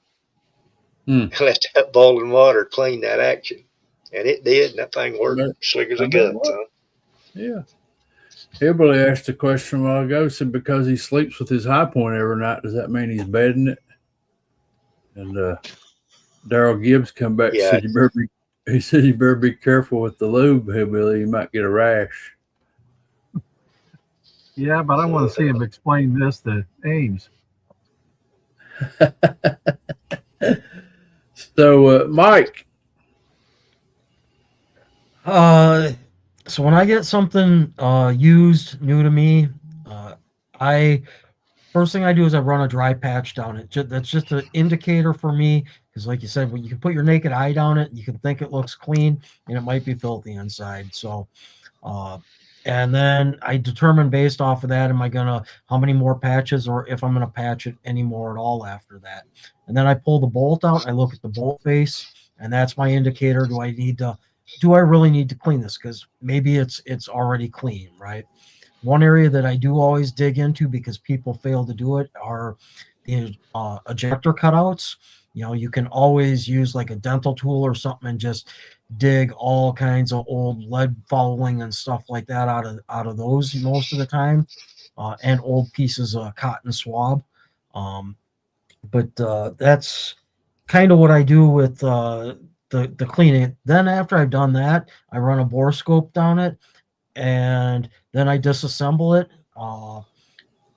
And let that boiling water clean that action. And it did, and that thing worked slick as a gun. So. Yeah. Hillbilly asked a question a while ago, said because he sleeps with his high point every night, does that mean he's bedding it? And Daryl Gibbs come back and said, you better be careful with the lube, Hillbilly. You might get a rash. Yeah, but I want to see him explain this to Ames. So, Mike, So when I get something used new to me, I first thing I do is I run a dry patch down it. That's just an indicator for me because, like you said, when you can put your naked eye down it, you can think it looks clean, and it might be filthy inside. So, uh, and then I determine based off of that, am I gonna how many more patches, or if I'm gonna patch it anymore at all after that. And then I pull the bolt out. I look at the bolt face, and that's my indicator. Do I really need to clean this? Because maybe it's already clean, right? One area that I do always dig into because people fail to do it are the ejector cutouts. You know, you can always use like a dental tool or something and just dig all kinds of old lead fouling and stuff like that out of those most of the time, and old pieces of cotton swab. Um, but that's kind of what I do with the cleaning. Then after I've done that, I run a bore scope down it, and then I disassemble it,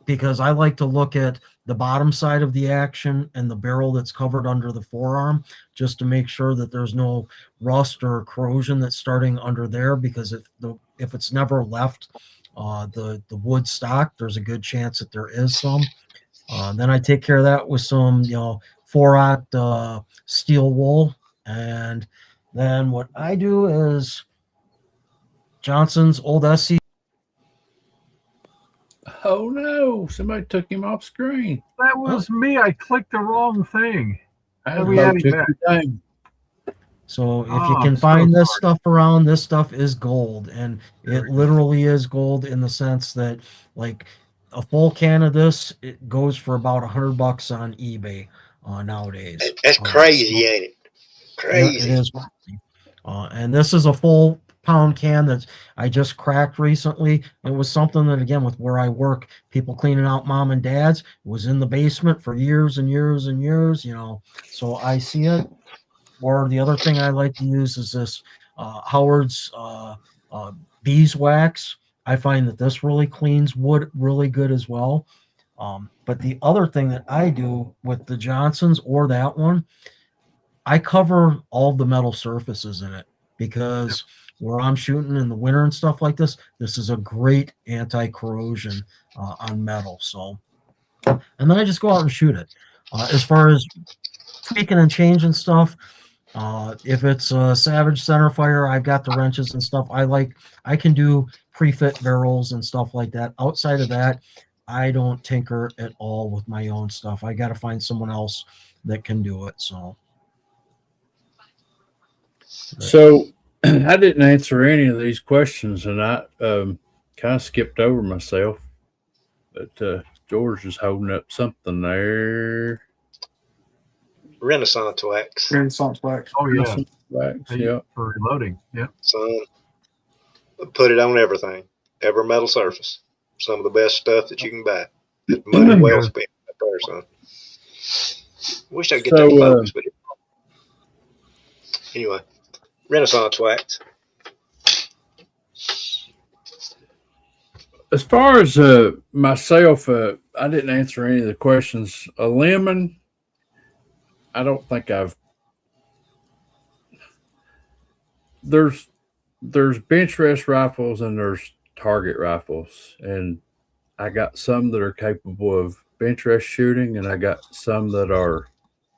because I like to look at the bottom side of the action and the barrel that's covered under the forearm, just to make sure that there's no rust or corrosion that's starting under there. Because if it's never left the wood stock, there's a good chance that there is some. Then I take care of that with some 4-aught steel wool, and then what I do is Johnson's old SC. oh no, somebody took him off screen. That was me. I clicked the wrong thing. That's we about had took that. your time. So if you Oh, can I'm so find this sorry. stuff around, this stuff is gold, and There it we go. literally is gold in the sense that, like, a full can of this, it goes for about $100 on eBay nowadays. That's crazy, ain't it? Yeah, it Crazy. is. And this is a full pound can that I just cracked recently. It was something that, again, with where I work, people cleaning out mom and dad's, was in the basement for years and years and years. So I see it. Or the other thing I like to use is this Howard's beeswax. I find that this really cleans wood really good as well. But the other thing that I do with the Johnsons or that one, I cover all the metal surfaces in it, because where I'm shooting in the winter and stuff like this is a great anti-corrosion on metal. So, and then I just go out and shoot it. As far as tweaking and changing stuff, if it's a Savage centerfire, I've got the wrenches and stuff. I can do pre-fit barrels and stuff like that. Outside of that, I don't tinker at all with my own stuff. I got to find someone else that can do it. So I didn't answer any of these questions, and I kind of skipped over myself. But George is holding up something there. Renaissance wax. Renaissance wax. Oh yeah, Wax, yeah. for reloading. Yeah. Son, put it on everything, every metal surface. Some of the best stuff that you can buy. Money well spent up there, son. Wish I could get that focus, but anyway, Renaissance wax. As far as myself, I didn't answer any of the questions. A lemon, I don't think I've. There's bench rest rifles and there's target rifles, and I got some that are capable of bench rest shooting, and I got some that are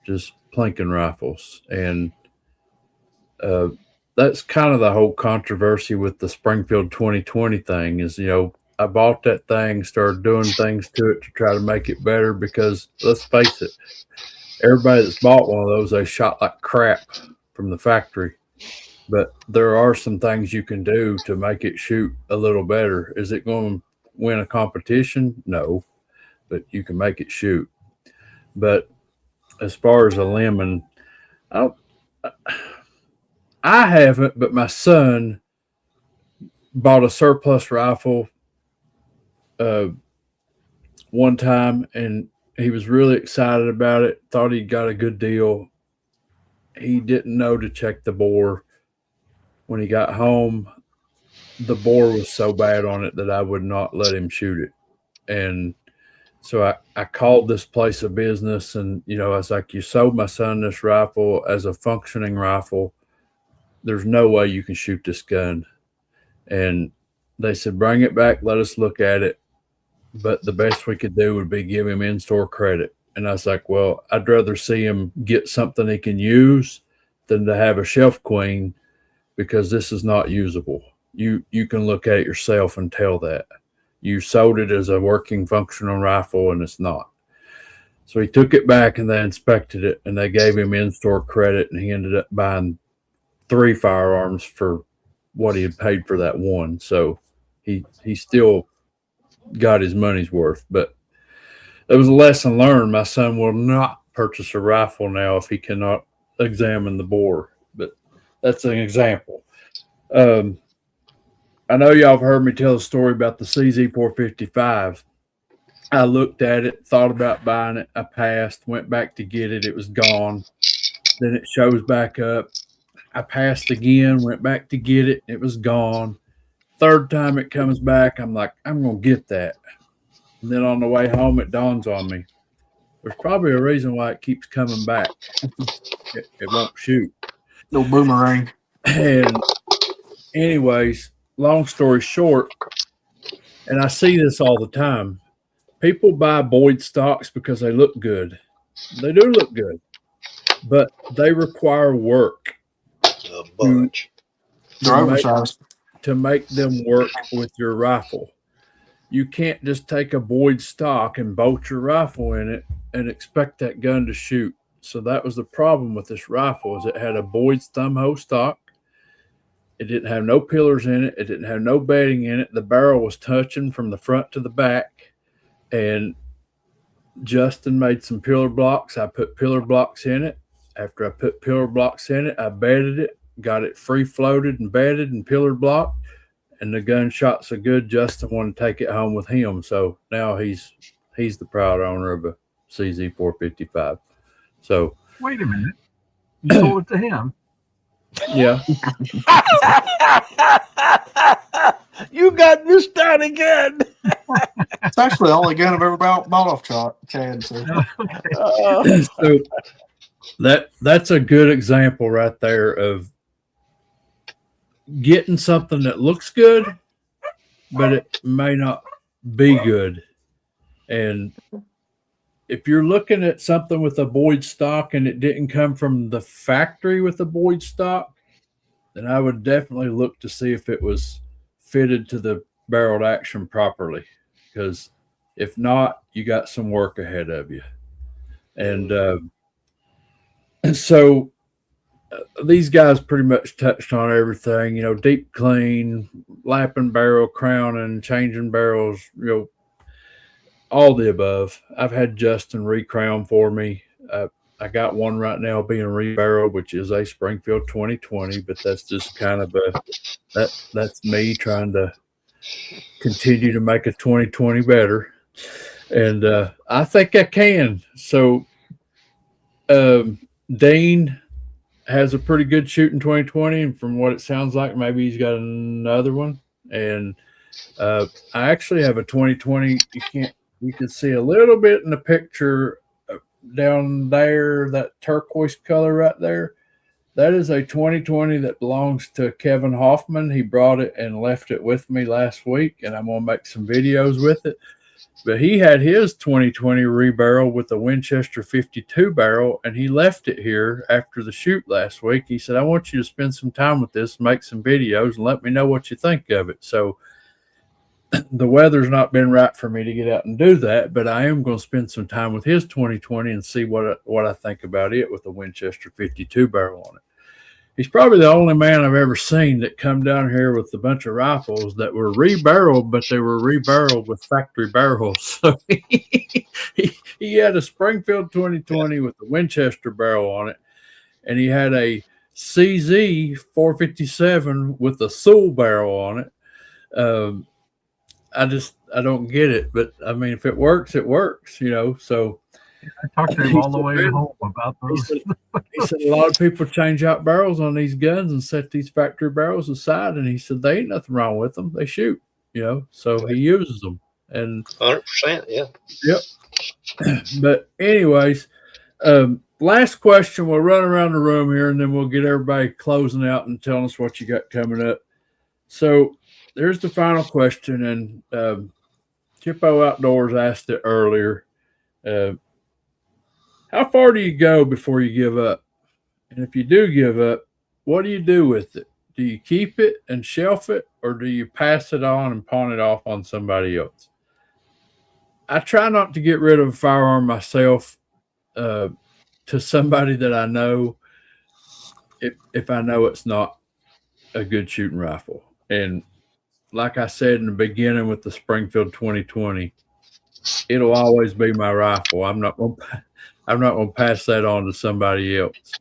just plinking rifles, and that's kind of the whole controversy with the Springfield 2020 thing. Is I bought that thing, started doing things to it to try to make it better, because let's face it, everybody that's bought one of those, they shot like crap from the factory. But there are some things you can do to make it shoot a little better. Is it going to win a competition? No, but you can make it shoot. But as far as a lemon, I haven't, but my son bought a surplus rifle one time, and he was really excited about it, thought he got a good deal. He didn't know to check the bore. When he got home, the bore was so bad on it that I would not let him shoot it. And So I called this place a business, and I was like, "You sold my son this rifle as a functioning rifle. There's no way you can shoot this gun." And they said, "Bring it back, let us look at it. But the best we could do would be give him in-store credit." And I was like, "Well, I'd rather see him get something he can use than to have a shelf queen, because this is not usable. You can look at it yourself and tell that. You sold it as a working functional rifle, and it's not." So he took it back, and they inspected it, and they gave him in-store credit, and he ended up buying 3 firearms for what he had paid for that one. So he still got his money's worth. But it was a lesson learned. My son will not purchase a rifle now if he cannot examine the bore. But that's an example. I know y'all have heard me tell a story about the CZ455. I looked at it, thought about buying it. I passed, went back to get it. It was gone. Then it shows back up. I passed again, went back to get it. It was gone. Third time it comes back, I'm like, I'm going to get that. And then on the way home, it dawns on me, there's probably a reason why it keeps coming back. It won't shoot. No boomerang. And anyways, long story short, and I see this all the time, people buy Boyd stocks because they look good. They do look good, but they require work. A bunch. They're oversized. To make them work with your rifle. You can't just take a Boyd stock and bolt your rifle in it and expect that gun to shoot. So that was the problem with this rifle, is it had a Boyd's thumb hole stock. It didn't have no pillars in it. It didn't have no bedding in it. The barrel was touching from the front to the back. And Justin made some pillar blocks. I put pillar blocks in it. After I put pillar blocks in it, I bedded it, got it free floated and bedded and pillar blocked. And the gun shot so good, Justin wanted to take it home with him. So now he's the proud owner of a CZ455. So Wait a minute. You sold it to him. yeah. You got missed out again. It's actually the only gun I've ever bought off Chad. So. So that's a good example right there of getting something that looks good, but it may not be good. And if you're looking at something with a Boyd stock and it didn't come from the factory with a Boyd stock, then I would definitely look to see if it was fitted to the barreled action properly. Because if not, you got some work ahead of you. And so these guys pretty much touched on everything, deep clean, lapping barrel, crowning, changing barrels, all the above. I've had Justin recrown for me. I got one right now being rebarreled, which is a Springfield 2020, but that's just kind of that's me trying to continue to make a 2020 better. And I think I can. So Dean has a pretty good shooting 2020, and from what it sounds like, maybe he's got another one. And I actually have a 2020. You can see a little bit in the picture down there, that turquoise color right there. That is a 2020 that belongs to Kevin Hoffman. He brought it and left it with me last week, and I'm going to make some videos with it. But he had his 2020 rebarrel with a Winchester 52 barrel, and he left it here after the shoot last week. He said, I want you to spend some time with this, make some videos, and let me know what you think of it. So the weather's not been right for me to get out and do that, but I am going to spend some time with his 2020 and see what I think about it with the Winchester 52 barrel on it. He's probably the only man I've ever seen that come down here with a bunch of rifles that were rebarreled, but they were rebarreled with factory barrels. So he had a Springfield 2020 with the Winchester barrel on it, and he had a CZ 457 with a Sewell barrel on it. I don't get it, but I mean, if it works, it works, so. I talked to him all the way home about those. He said a lot of people change out barrels on these guns and set these factory barrels aside, and he said they ain't nothing wrong with them. They shoot, so he uses them. And 100%. Yeah. yep. But anyways, last question. We'll run around the room here, and then we'll get everybody closing out and telling us what you got coming up. So there's the final question, and Chippo Outdoors asked it earlier. How far do you go before you give up? And if you do give up, what do you do with it? Do you keep it and shelf it, or do you pass it on and pawn it off on somebody else? I try not to get rid of a firearm myself to somebody that I know if I know it's not a good shooting rifle. And like I said in the beginning with the Springfield 2020, it'll always be my rifle. I'm not going to pass that on to somebody else.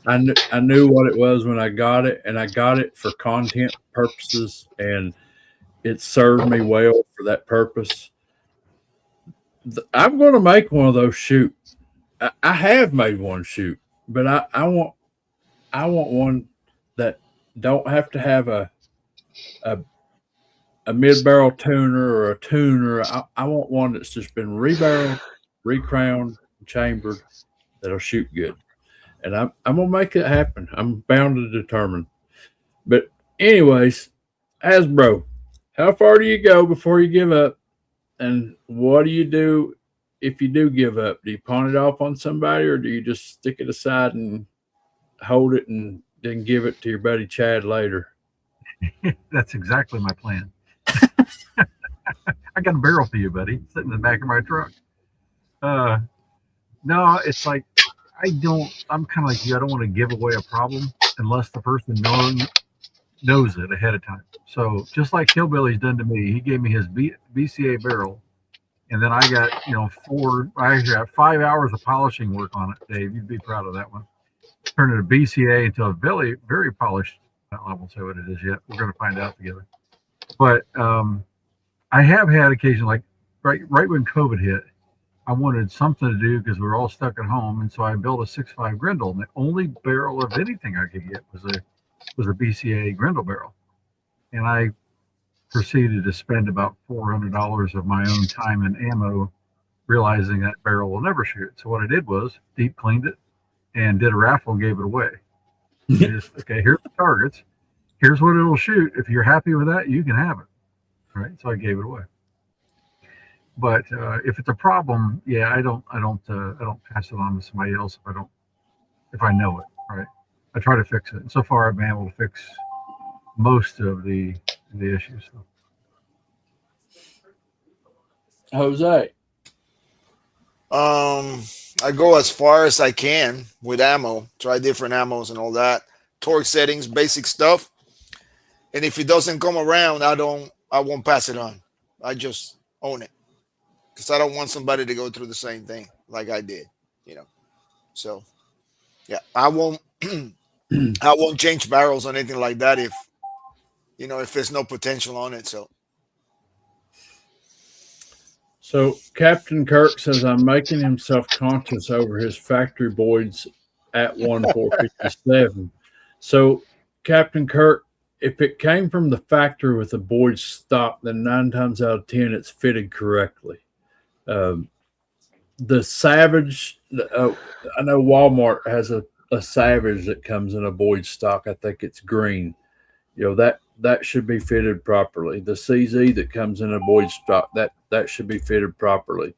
I knew what it was when I got it, and I got it for content purposes, and it served me well for that purpose. I'm going to make one of those shoot. I have made one shoot, but I want one that don't have to have a mid-barrel tuner or a tuner. I want one that's just been rebarreled, recrowned, chambered, that'll shoot good. And I'm gonna make it happen. I'm bound to determine. But anyways, Hasbro, how far do you go before you give up? And what do you do if you do give up? Do you pawn it off on somebody, or do you just stick it aside and hold it and then give it to your buddy Chad later? That's exactly my plan. I got a barrel for you, buddy, sitting in the back of my truck. No, it's like I'm kind of like you. I don't want to give away a problem unless the person knows it ahead of time. So just like Hillbilly's done to me, he gave me his BCA barrel, and then I got I got 5 hours of polishing work on it. Dave, you'd be proud of that one. Turned it to BCA until a very, very polished. I won't say what it is yet. We're going to find out together. But I have had occasion, like right when COVID hit, I wanted something to do because we were all stuck at home, and so I built a 6.5 Grendel, and the only barrel of anything I could get was a BCA Grendel barrel, and I proceeded to spend about $400 of my own time and ammo, realizing that barrel will never shoot. So what I did was deep cleaned it and did a raffle and gave it away. Okay, here's the targets. Here's what it'll shoot. If you're happy with that, you can have it. Right. So I gave it away. But if it's a problem, yeah, I don't pass it on to somebody else if I know it. Right. I try to fix it. And so far, I've been able to fix most of the issues. So. Jose. I go as far as I can with ammo, try different ammos and all that, torque settings, basic stuff. And if it doesn't come around, I won't pass it on. I just own it because I don't want somebody to go through the same thing like I did, So, yeah, I won't change barrels or anything like that if there's no potential on it. So Captain Kirk says I'm making him self-conscious over his factory Boyd's at 1.457. So Captain Kirk, if it came from the factory with a Boyd stock, then 9 times out of 10 it's fitted correctly. The Savage, I know Walmart has a Savage that comes in a Boyd stock. I think it's green. That should be fitted properly. The CZ that comes in a Boyd stock, that should be fitted properly.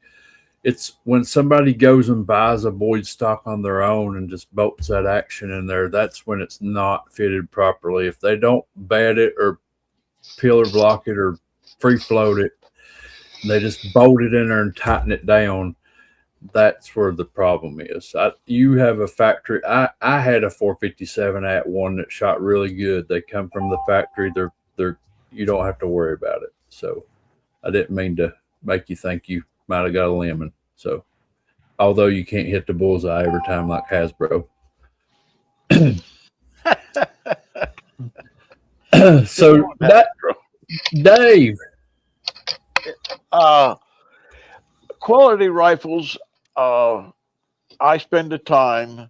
It's when somebody goes and buys a Boyd stock on their own and just bolts that action in there, that's when it's not fitted properly. If they don't bed it or pillar block it or free float it, they just bolt it in there and tighten it down, that's where the problem is. You have a factory. I had a 457 at one that shot really good. They come from the factory. They're you don't have to worry about it. So I didn't mean to make you think you might have got a lemon. So although you can't hit the bullseye every time like Hasbro. So Dave. Quality rifles, I spend the time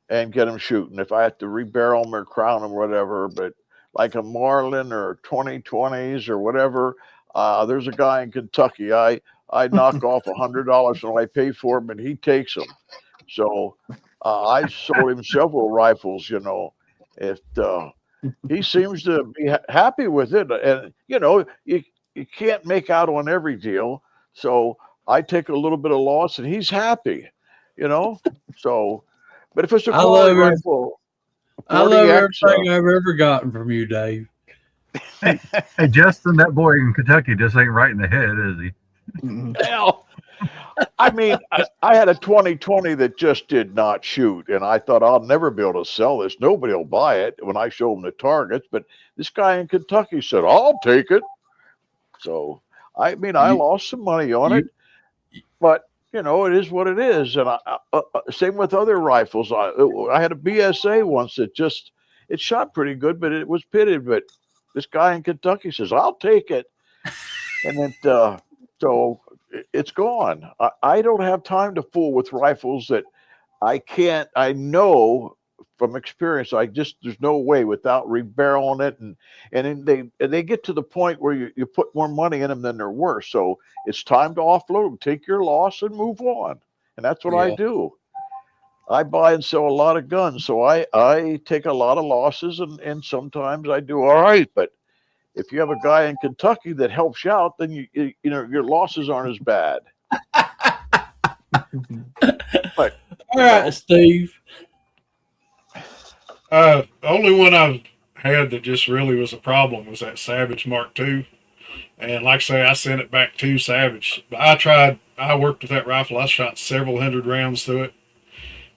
and get them shooting. If I have to rebarrel them or crown them or whatever, but like a Marlin or 2020s or whatever, There's a guy in Kentucky. I knock off $100 when I pay for him, and he takes them. So I sold him several rifles. You know, it. He seems to be happy with it, and you know, you can't make out on every deal. So I take a little bit of loss, and he's happy. You know, so. But if it's a I quality love every, rifle, I love 40X. everything I've ever gotten from you, Dave. Hey, Justin, that boy in Kentucky just ain't right in the head, is he? Hell, I mean, I had a 2020 that just did not shoot, and I thought I'll never be able to sell this. Nobody will buy it when I show them the targets. But this guy in Kentucky said, "I'll take it." So I mean, I You, lost some money on it, you, but you know, it is what it is. And same with other rifles. I had a BSA once that just it shot pretty good, but it was pitted. But this guy in Kentucky says, "I'll take it," and so it's gone. I don't have time to fool with rifles that I can't. I know from experience. I just there's no way without rebarreling it, and then they get to the point where you put more money in them than they're worth. So it's time to offload them, take your loss, and move on. And that's what I yeah. do. I buy and sell a lot of guns, so I take a lot of losses, and sometimes I do all right. But if you have a guy in Kentucky that helps you out, then you know your losses aren't as bad. But All right, Steve. Only one I've had that just really was a problem was that Savage Mark II. And like I say, I sent it back to Savage. But I worked with that rifle. I shot several hundred rounds through it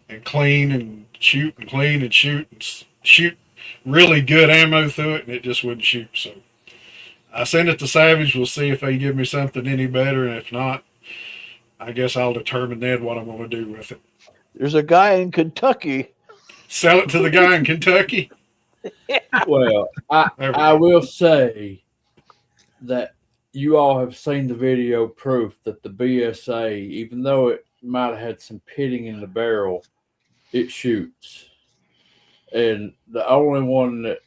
and clean and shoot and clean and shoot and shoot really good ammo through it, and it just wouldn't shoot. So I sent it to Savage. We'll see if they give me something any better. And if not, I guess I'll determine then what I'm going to do with it. there's a guy in Kentucky. Sell it to the guy in Kentucky. Well, There we I go. will say that you all have seen the video proof that the BSA, even though it might have had some pitting in the barrel, it shoots. And the only one that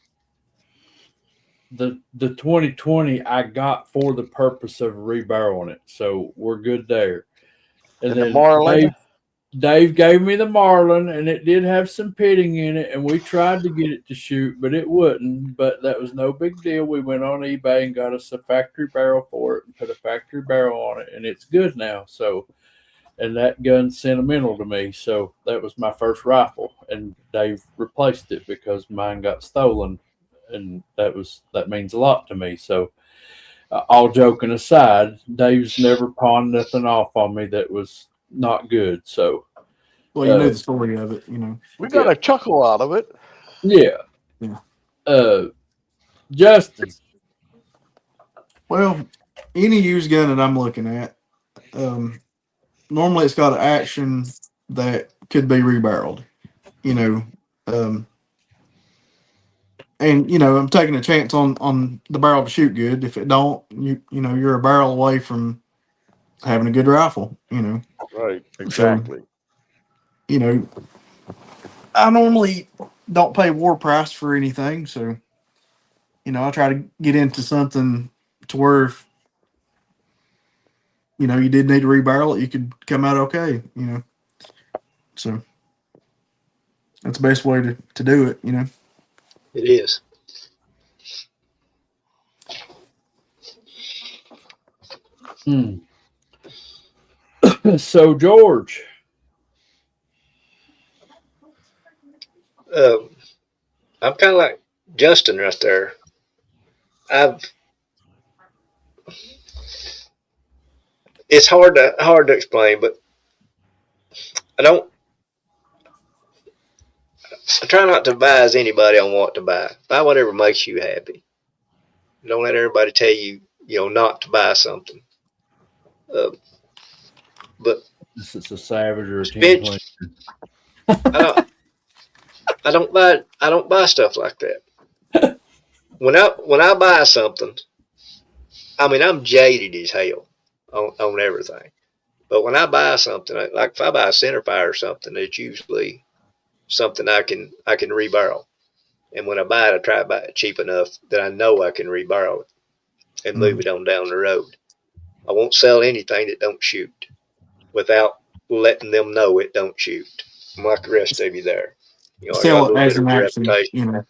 the 2020 I got for the purpose of rebarreling it, so we're good there. And And the then Marlin? Dave gave me the Marlin, and it did have some pitting in it, and we tried to get it to shoot, but it wouldn't. But that was no big deal. We went on eBay and got us a factory barrel for it and put a factory barrel on it, and it's good now. So, and that gun's sentimental to me. So that was my first rifle, and Dave replaced it because mine got stolen, and that means a lot to me. So, all joking aside, Dave's never pawned nothing off on me that was not good. So, Well, you know the story of it, you know. We got a chuckle out of it. yeah. Yeah. Justin. Well, any used gun that I'm looking at, normally it's got an action that could be rebarreled, you know. And you know, I'm taking a chance on the barrel to shoot good. If it don't, you know, you're a barrel away from having a good rifle, you know. Right, exactly. So, you know, I normally don't pay war price for anything, so you know, I try to get into something to where if you know you did need to rebarrel it, you could come out okay, you know. So that's the best way to do it, you know. It is. So, George. I'm kind of like Justin right there. It's hard to explain, but I try not to advise anybody on what to buy. Buy whatever makes you happy. Don't let everybody tell you, not to buy something. But This is a Savage or a spend, 1020. I don't buy stuff like that. When I buy something, I mean, I'm jaded as hell on everything. But when I buy something, like if I buy a centerfire or something, it's usually something I can rebarrel. And when I buy it, I try to buy it cheap enough that I know I can rebarrel it. and move it on down the road. I won't sell anything that don't shoot without letting them know it don't shoot. I'm like the rest of you there. You know, I got a Sell it little as bit of an action, reputation. you know.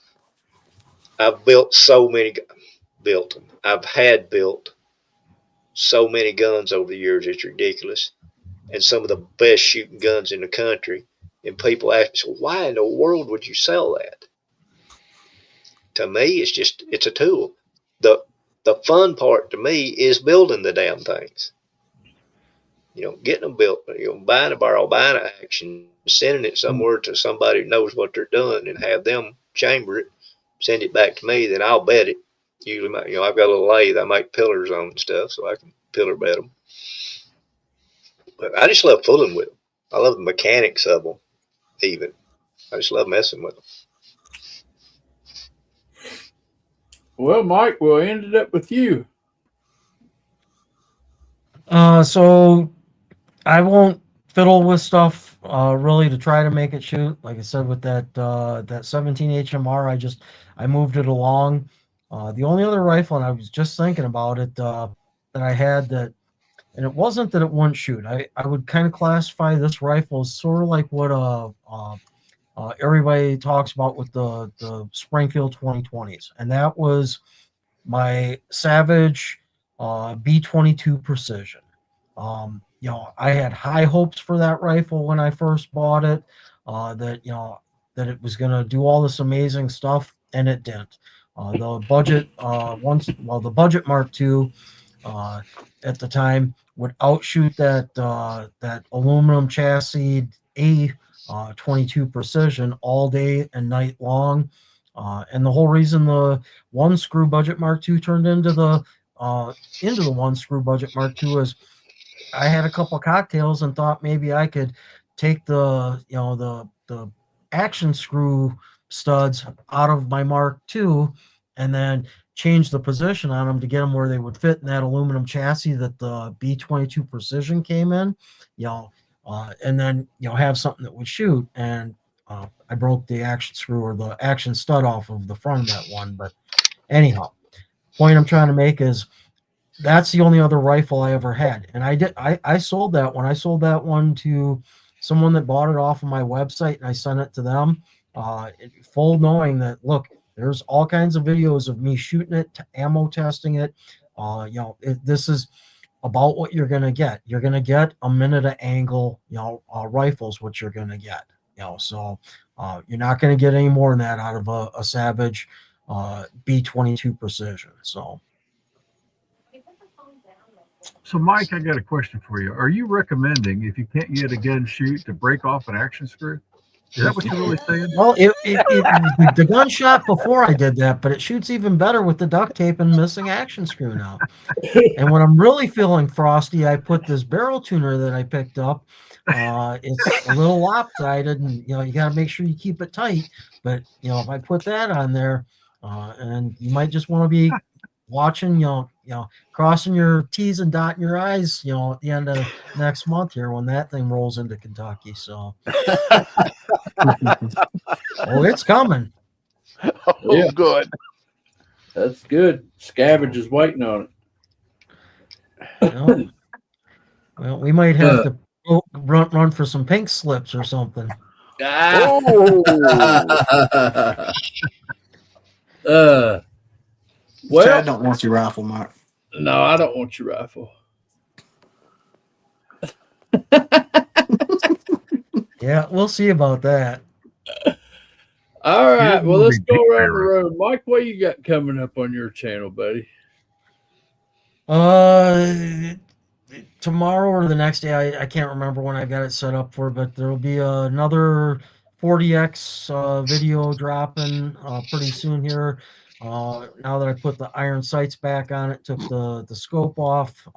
I've built so many, built them. I've had built so many guns over the years. It's ridiculous. And some of the best shooting guns in the country. And people ask me, so why in the world would you sell that? To me, it's a tool. The fun part to me is building the damn things. You know, getting them built, you know, buying a barrel, buying an action, sending it somewhere to somebody who knows what they're doing and have them chamber it, send it back to me, then I'll bet it. Usually, you know, I've got a little lathe I make pillars on and stuff, so I can pillar bed them. But I just love fooling with them. I love the mechanics of them, even. I just love messing with them. Well, Mike, we'll end it up with you. So I won't fiddle with stuff really to try to make it shoot. Like I said, with that 17 HMR, I moved it along. The only other rifle, and I was just thinking about it, that I had that, and it wasn't that it wouldn't shoot. I would kind of classify this rifle as sort of like what everybody talks about with the Springfield 2020s, and that was my Savage B22 Precision. You know, I had high hopes for that rifle when I first bought it, that, you know, that it was going to do all this amazing stuff, and it didn't. The budget, the budget Mark II at the time would outshoot that aluminum chassis A22 Precision all day and night long. And the whole reason the one screw budget Mark II turned into the one screw budget Mark II is I had a couple cocktails and thought maybe I could take the action screw studs out of my Mark II and then change the position on them to get them where they would fit in that aluminum chassis that the B22 Precision came in, you know, and then, you know, have something that would shoot. And I broke the action screw or the action stud off of the front of that one. But anyhow, point I'm trying to make is that's the only other rifle I ever had. And I sold that one. I sold that one to someone that bought it off of my website, and I sent it to them, full knowing that, look, there's all kinds of videos of me shooting it, ammo testing it. You know, this is about what you're going to get. You're going to get a minute of angle, you know, rifles, what you're going to get, you know, so you're not going to get any more than that out of a Savage B22 Precision. So, Mike, I got a question for you. Are you recommending, if you can't get a gun shoot, to break off an action screw? Is that what you're really saying? Well, the gun shot before I did that, but it shoots even better with the duct tape and missing action screw now. And when I'm really feeling frosty, I put this barrel tuner that I picked up. It's a little lopsided, and, you know, you got to make sure you keep it tight. But, you know, if I put that on there, and you might just want to be watching, you know, crossing your T's and dotting your I's, you know, at the end of next month here when that thing rolls into Kentucky. So, oh, it's coming. Oh, Yeah. good. That's good. Scavenge is waiting on it. Well, we might have to run for some pink slips or something. Oh. Well, Chad don't want your rifle, Mike. no, I don't want your rifle. Yeah, we'll see about that. All right. Well, let's go around the Barry. road. Mike, what you got coming up on your channel, buddy? Tomorrow or the next day, I can't remember when I got it set up for, but there'll be another 40x video dropping pretty soon here. Now that I put the iron sights back on it, took the scope off,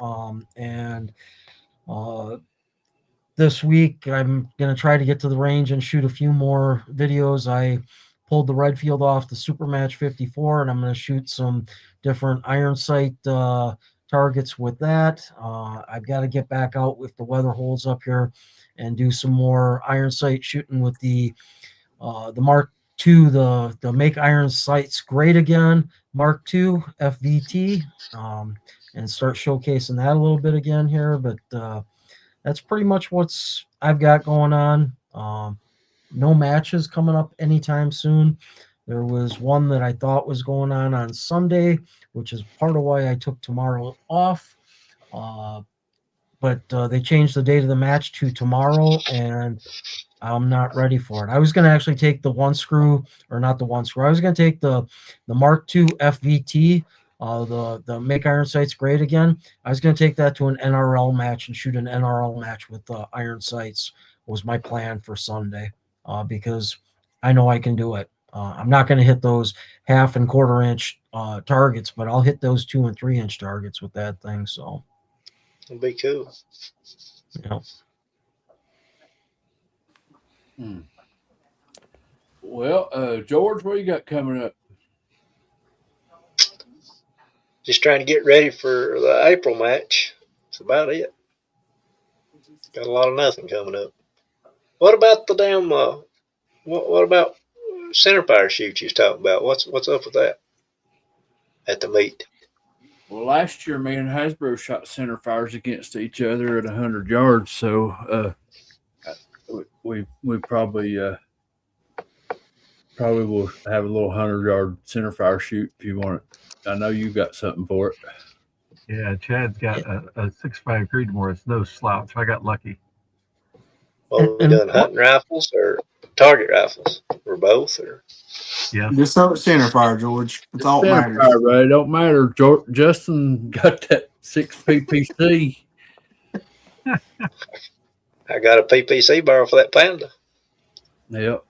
and this week I'm going to try to get to the range and shoot a few more videos. I pulled the Redfield off the Supermatch 54, and I'm going to shoot some different iron sight targets with that. I've got to get back out with the weather holds up here and do some more iron sight shooting with the Mark to the Make Iron Sights Great Again Mark II FVT, and start showcasing that a little bit again here. But that's pretty much what's I've got going on. No matches coming up anytime soon. There was one that I thought was going on Sunday, which is part of why I took tomorrow off. But they changed the date of the match to tomorrow, and I'm not ready for it. I was going to actually take the one screw, or not the one screw. I was going to take the Mark II FVT, the Make Iron Sights Great Again. I was going to take that to an NRL match and shoot an NRL match with Iron Sights. Was my plan for Sunday, because I know I can do it. I'm not going to hit those half and quarter inch targets, but I'll hit those 2 and 3 inch targets with that thing. So It'll be cool. you know. Well, George, what you got coming up? Just trying to get ready for the April match. That's about it. Got a lot of nothing coming up. What about the damn? What about center fire shoot you was talking about? What's up with that at the meet? Well, last year, me and Hasbro shot center fires against each other at 100 yards. So we probably will have a little 100-yard center fire shoot if you want it. I know you got something for it. Yeah, Chad's got a 6.5 Creedmoor. It's no slouch. I got lucky. Well, we done hunting rifles or target rifles or both or? Yeah. Just center fire, George. It's all that Center matters. fire, bro. It don't matter. Justin got that 6 PPC. I got a PPC barrel for that Panda. Yep.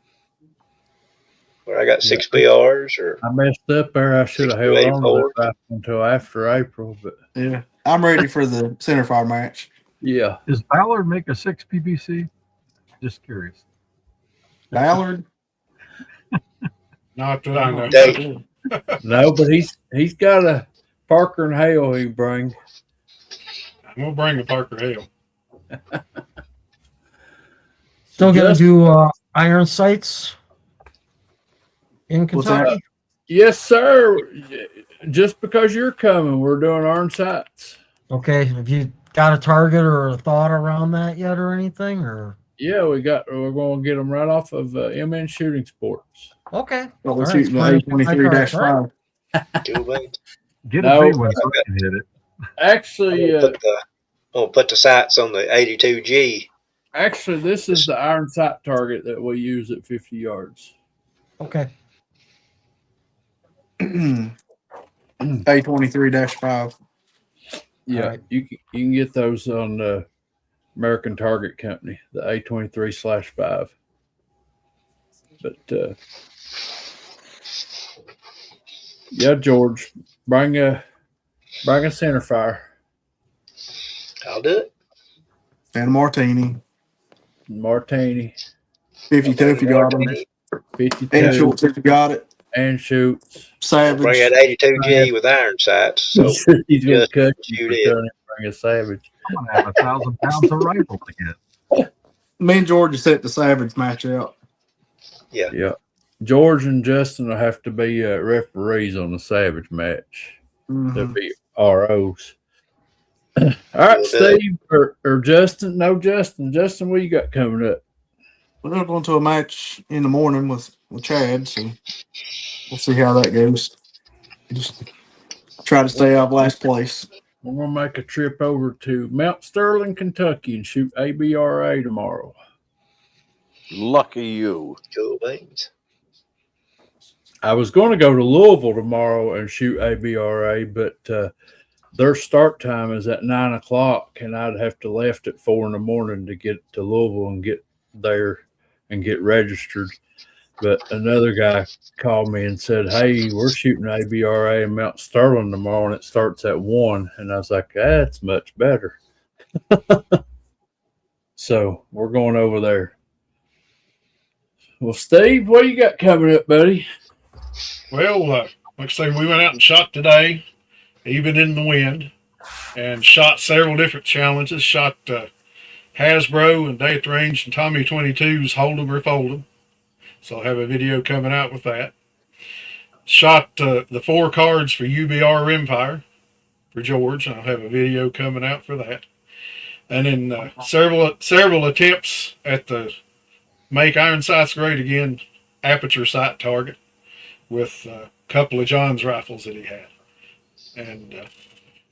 Where I got 6 PRs or I messed up there. I should have held on to that rifle until after April, but Yeah, I'm ready for the center fire match. yeah. Does Ballard make a 6 PPC? Just curious. Ballard. Not that I know. Dave. No, but he's got a Parker and Hale he bring. I'm gonna bring a Parker Hale. Still gonna do Iron Sights in What's that? Kentucky. Yes, sir. Just because you're coming, we're doing Iron Sights. Okay, have you got a target or a thought around that yet, or anything? Or Yeah, we're going to get them right off of MN Shooting Sports. okay, Well, we're All right, shooting the it's fine. A23-5. two lanes. Get No, a big one so I can hit it. Actually, I'm gonna put the sights on the 82G. Actually, this is the iron sight target that we use at 50 yards. Okay, A23-5. Yeah, All right. you can get those on the American Target Company, the A23/5. But yeah, George, bring a center fire. I'll do it. And a martini. Martini, 52 if you got them. 52, And shorts if you got it. and shoots. Savage. Bring that 82G with iron sights. So He's going to just cut shoot you for it. trying to bring a Savage. I'm gonna have 1,000 pounds of rifle again. Me and George set the Savage match out. Yeah. George and Justin will have to be referees on the Savage match. They'll be ROs. All right, Steve or Justin. No, Justin. Justin, what you got coming up? We're going to a match in the morning with Chad, so we'll see how that goes. Just try to stay out of last place. We're going to make a trip over to Mount Sterling, Kentucky and shoot ABRA tomorrow. Lucky you. Cool beans. I was going to go to Louisville tomorrow and shoot ABRA, but their start time is at 9 o'clock, and I'd have to left at 4 in the morning to get to Louisville and get there and get registered. But another guy called me and said, "Hey, we're shooting ABRA in Mount Sterling tomorrow, and it starts at 1." And I was like, "That's much better." So we're going over there. Well, Steve, what you got coming up, buddy? Well, like I say, we went out and shot today, even in the wind, and shot several different challenges. Shot Hasbro and Day at the Range and Tommy 22s, hold 'em or fold 'em. So I'll have a video coming out with that. Shot the 4 cards for UBR Rimfire for George, and I'll have a video coming out for that. And then several attempts at the Make Iron Sights Great Again aperture sight target with a couple of John's rifles that he had. And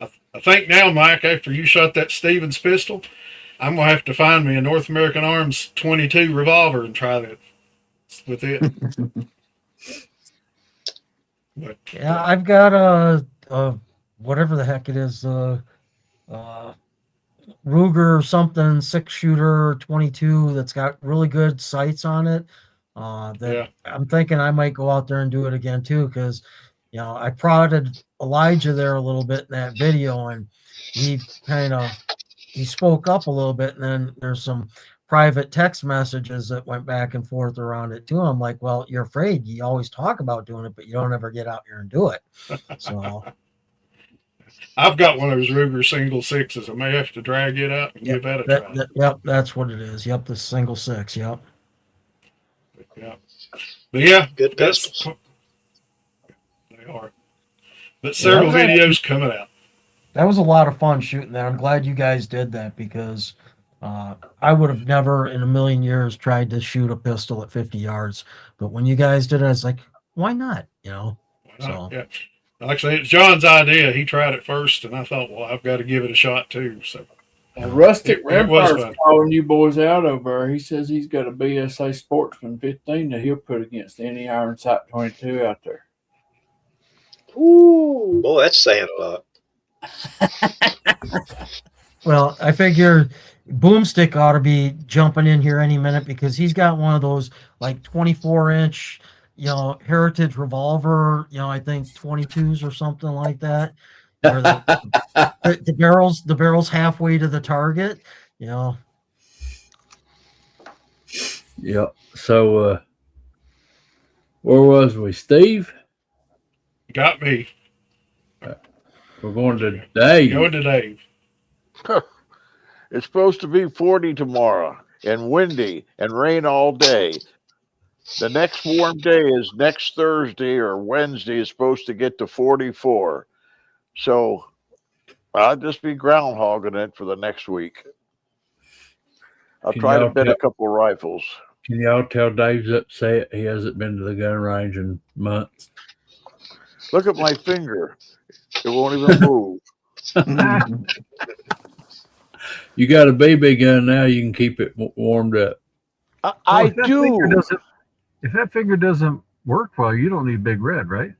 I think now, Mike, after you shot that Stevens pistol, I'm going to have to find me a North American Arms 22 revolver and try that with it. But, Yeah, I've got a whatever the heck it is, Ruger something 6-shooter 22 that's got really good sights on it. That I'm thinking I might go out there and do it again too, because I prodded Elijah there a little bit in that video, and he spoke up a little bit, and then there's some private text messages that went back and forth around it too. I'm like, well, you're afraid. You always talk about doing it, but you don't ever get out here and do it. So I've got one of those Ruger single 6s. I may have to drag it out and give that a try. Yep, that's what it is. Yep, the single 6. Yep. But yeah, Good pistols. They are. But several videos coming out. That was a lot of fun shooting that. I'm glad you guys did that, because I would have never in a million years tried to shoot a pistol at 50 yards. But when you guys did it, I was like, why not? Why not? So. Yeah. Actually, it's John's idea. He tried it first, and I thought, well, I've got to give it a shot too. So, Rustic Remfire's calling you boys out over there. He says he's got a BSA Sportsman 15 that he'll put against any Iron Sight 22 out there. Ooh, boy, that's saying a lot. Well, I figure Boomstick ought to be jumping in here any minute, because he's got one of those like 24-inch, Heritage revolver, I think 22s or something like that, where the barrel's halfway to the target, Yep. So, where was we, Steve? Got me. We're going to Dave. Going to Dave. It's supposed to be 40 tomorrow and windy and rain all day. The next warm day is next Thursday or Wednesday is supposed to get to 44. So I'll just be groundhogging it for the next week. I'll try to bid a couple rifles. Can y'all tell Dave's upset he hasn't been to the gun range in months? Look at my finger. It won't even move. You got a BB gun now, you can keep it warmed up. I do. If that finger doesn't work well, you don't need Big Red, right?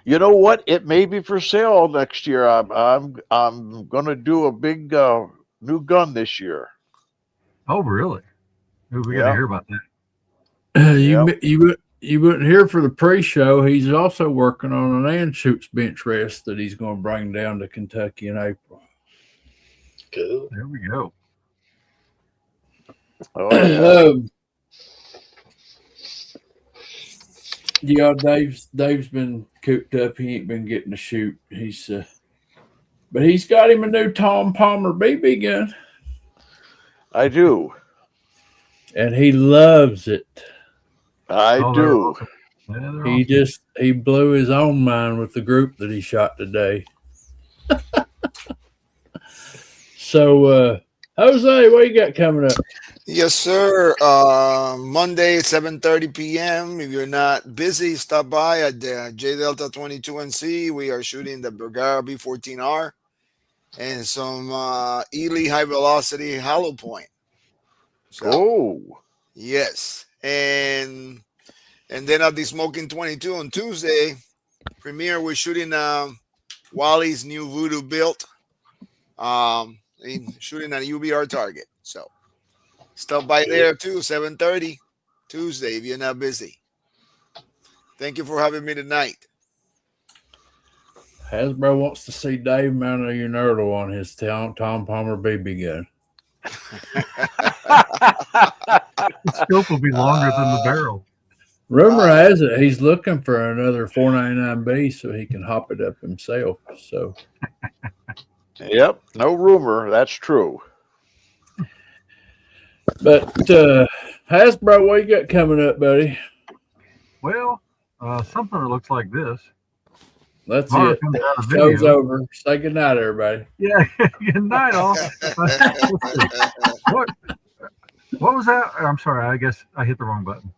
You know what? It may be for sale next year. I'm going to do a big new gun this year. Oh, really? We got to hear about that. You wouldn't hear for the pre-show. He's also working on an Anschutz bench rest that he's going to bring down to Kentucky in April. Cool. There we go. Dave's been cooped up. He ain't been getting to shoot. But he's got him a new Tom Palmer BB gun. I do. And he loves it. I do. Awesome. He blew his own mind with the group that he shot today. So, Jose, what you got coming up? Yes, sir. Monday, 7:30 p.m. If you're not busy, stop by at the J Delta 22NC. We are shooting the Bergara B14R and some Ely high velocity hollow point. So, yes. And then at the Smoking 22 on Tuesday, premiere, we're shooting Wally's new Voodoo built. Shooting at a UBR target. So stop by there too, 7:30 Tuesday if you're not busy. Thank you for having me tonight. Hasbro wants to see Dave mount a Unerdle on his Tom Palmer BB gun. The scope will be longer than the barrel. Rumor has it he's looking for another 499B so he can hop it up himself. So, yep, no rumor. That's true. But Hasbro, what you got coming up, buddy? Well, something that looks like this. That's Tomorrow it. comes out a Show's video. over. Say good night, everybody. Yeah, good night, all. Let's see. What was that? I'm sorry. I guess I hit the wrong button.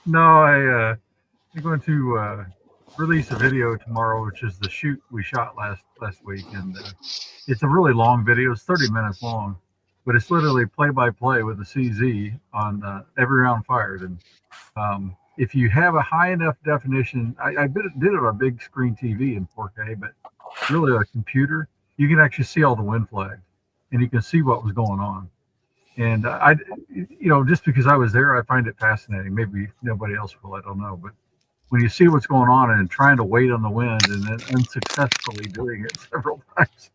No, I'm going to release a video tomorrow, which is the shoot we shot last week, and it's a really long video. It's 30 minutes long, but it's literally play by play with the CZ on every round fired. And if you have a high enough definition, I did it on a big screen TV in 4K, but really a computer, you can actually see all the wind flags, and you can see what was going on. And just because I was there, I find it fascinating. Maybe nobody else will, I don't know. But when you see what's going on and trying to wait on the wind and then unsuccessfully doing it several times,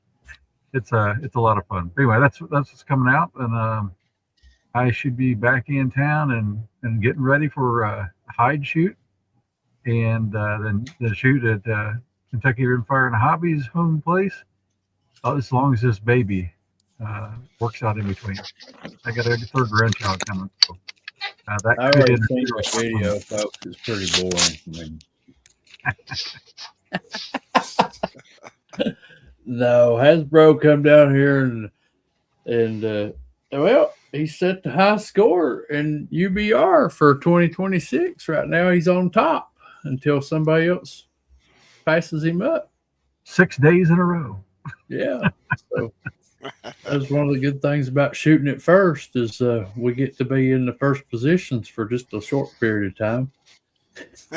it's a lot of fun. Anyway, that's what's coming out, and I should be back in town and getting ready for a hide shoot, and then the shoot at Kentucky Rimfire and Hobbies home place. As long as this baby works out in between. I got a third grandchild coming. So, that I could already interfere seen with the video, folks. It's pretty boring for me. No, Hasbro come down here and well, he set the high score in UBR for 2026. Right now, he's on top until somebody else passes him up. 6 days in a row. Yeah. So that's one of the good things about shooting it first is we get to be in the first positions for just a short period of time.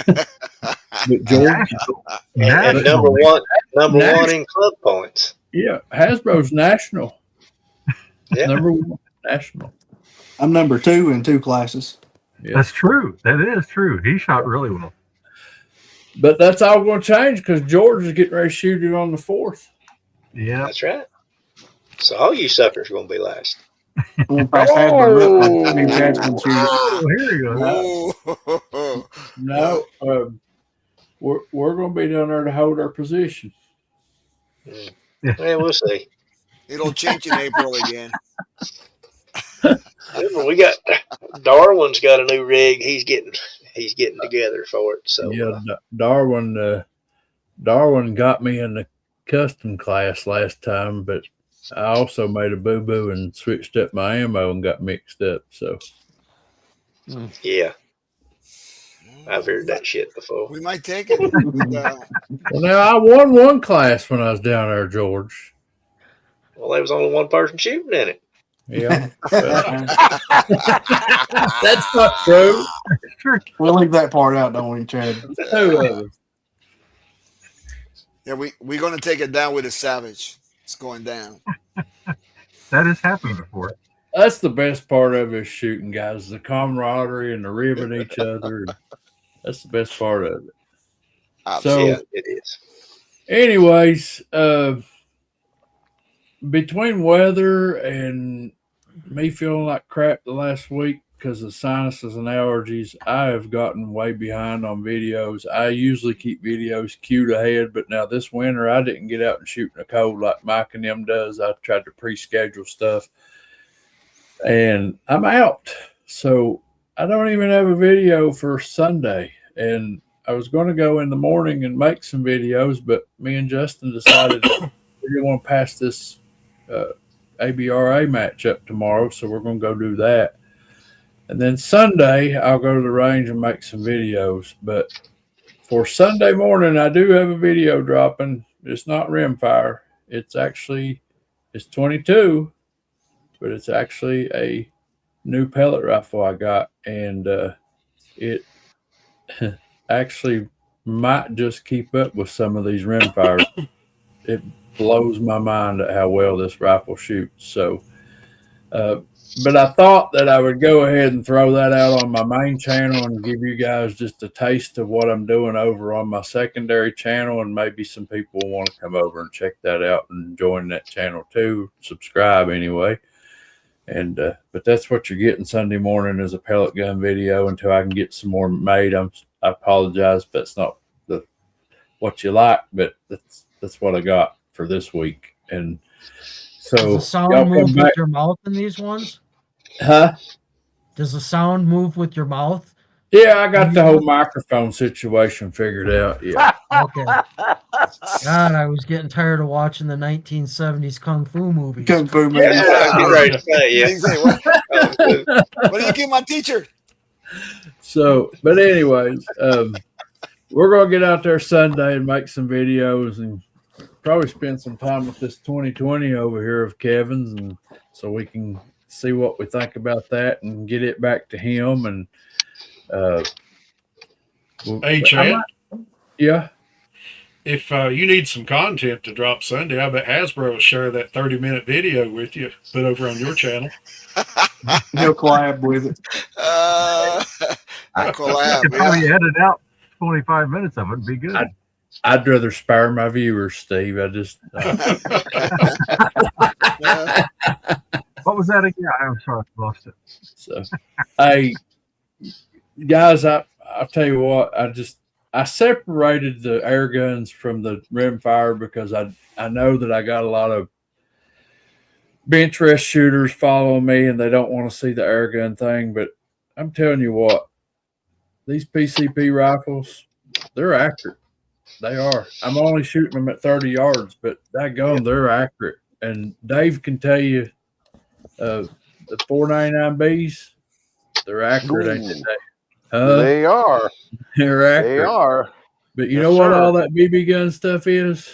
But George, And number one in club points. Yeah, Hasbro's national. Yeah. Number one national. I'm number 2 in 2 classes. Yeah. That's true. That is true. He shot really well. But that's all going to change because George is getting ready to shoot it on the 4th. Yeah. That's right. So all you suckers are going to be last. We'll pass Hasbro up. That means Chad's gonna shoot it. Oh, here you go. Oh. No, we're going to be down there to hold our position. Yeah, we'll see. It'll change in April again. We got Darwin's got a new rig. He's getting together for it. So Yeah, Darwin got me in the custom class last time, but I also made a boo-boo and switched up my ammo and got mixed up. So yeah, I've heard that shit before. We might take it. well, now I won one class when I was down there, George. Well, there was only one person shooting in it. Yeah, that's not true. We'll leave that part out, don't we, Chad? Two of us. Yeah, we're gonna take it down with a Savage. It's going down. That has happened before. That's the best part of us shooting, guys. The camaraderie and the ribbing each other. That's the best part of it. So, Yeah, it is. anyways, between weather and me feeling like crap the last week because of sinuses and allergies, I have gotten way behind on videos. I usually keep videos queued ahead, but now this winter I didn't get out and shoot in the cold like Mike and them does. I tried to pre-schedule stuff, and I'm out. So I don't even have a video for Sunday. And I was going to go in the morning and make some videos, but me and Justin decided we didn't want to pass this ABRA match up tomorrow, so we're going to go do that. And then Sunday, I'll go to the range and make some videos. But for Sunday morning, I do have a video dropping. It's not rimfire. It's 22, but it's actually a new pellet rifle I got. And it actually might just keep up with some of these rimfires. It blows my mind at how well this rifle shoots. So, but I thought that I would go ahead and throw that out on my main channel and give you guys just a taste of what I'm doing over on my secondary channel. And maybe some people will want to come over and check that out and join that channel too. Subscribe anyway. And, but that's what you're getting Sunday morning is a pellet gun video until I can get some more made. I apologize if that's not what you like, but that's what I got for this week. And Does So the sound y'all move come with back, your mouth in these ones? huh? Does the sound move with your mouth? Yeah, I got the whole microphone situation figured out. Yeah. Okay. God, I was getting tired of watching the 1970s kung fu movies. Kung Fu Yeah, movies. I was getting ready to say, yeah. Things say, what? Um, What do you give my teacher? So, but anyways, we're gonna get out there Sunday and make some videos and probably spend some time with this 2020 over here of Kevin's, and so we can see what we think about that and get it back to him. And Hey, Chad, yeah, if you need some content to drop Sunday, I bet Hasbro will share that 30-minute video with you, put over on your channel. He'll collab with it. A collab, Could probably yeah. edit out 25 minutes of it. It'd be good. I'd rather spare my viewers, Steve. I just What was that again? I'm sorry, I lost it. so hey guys, I'll tell you what, I separated the air guns from the rimfire because I know that I got a lot of benchrest shooters following me and they don't want to see the air gun thing. But I'm telling you what, these PCP rifles, they're accurate. They are. I'm only shooting them at 30 yards, but daggone, they're accurate. And Dave can tell you, the 499Bs, they're accurate, ain't they, Dave? They are. They're accurate. They are. But you Yes, know what sir. all that BB gun stuff is?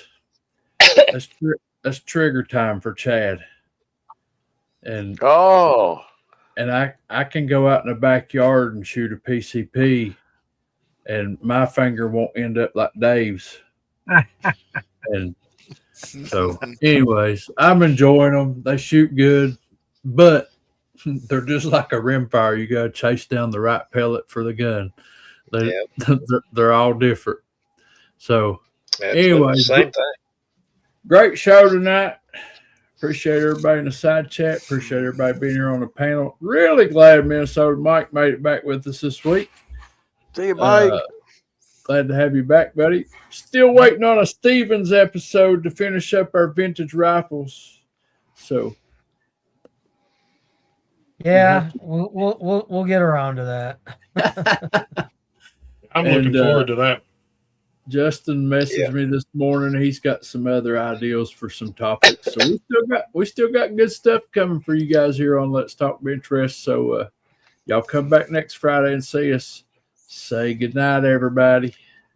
That's trigger time for Chad. And Oh, I can go out in the backyard and shoot a PCP, and my finger won't end up like Dave's. And so, anyways, I'm enjoying them. They shoot good, but they're just like a rimfire. You got to chase down the right pellet for the gun. They're all different. So, anyways, same thing. great show tonight. Appreciate everybody in the side chat. Appreciate everybody being here on the panel. Really glad Minnesota Mike made it back with us this week. see you, Mike. Glad to have you back, buddy. Still waiting on a Stevens episode to finish up our vintage rifles. So, Yeah, we'll get around to that. I'm looking forward to that. Justin messaged me this morning. He's got some other ideas for some topics. So we still got good stuff coming for you guys here on Let's Talk Benchrest. So y'all come back next Friday and see us. Say good night, everybody.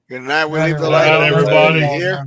Good night. We leave the Good light night, on everybody. here.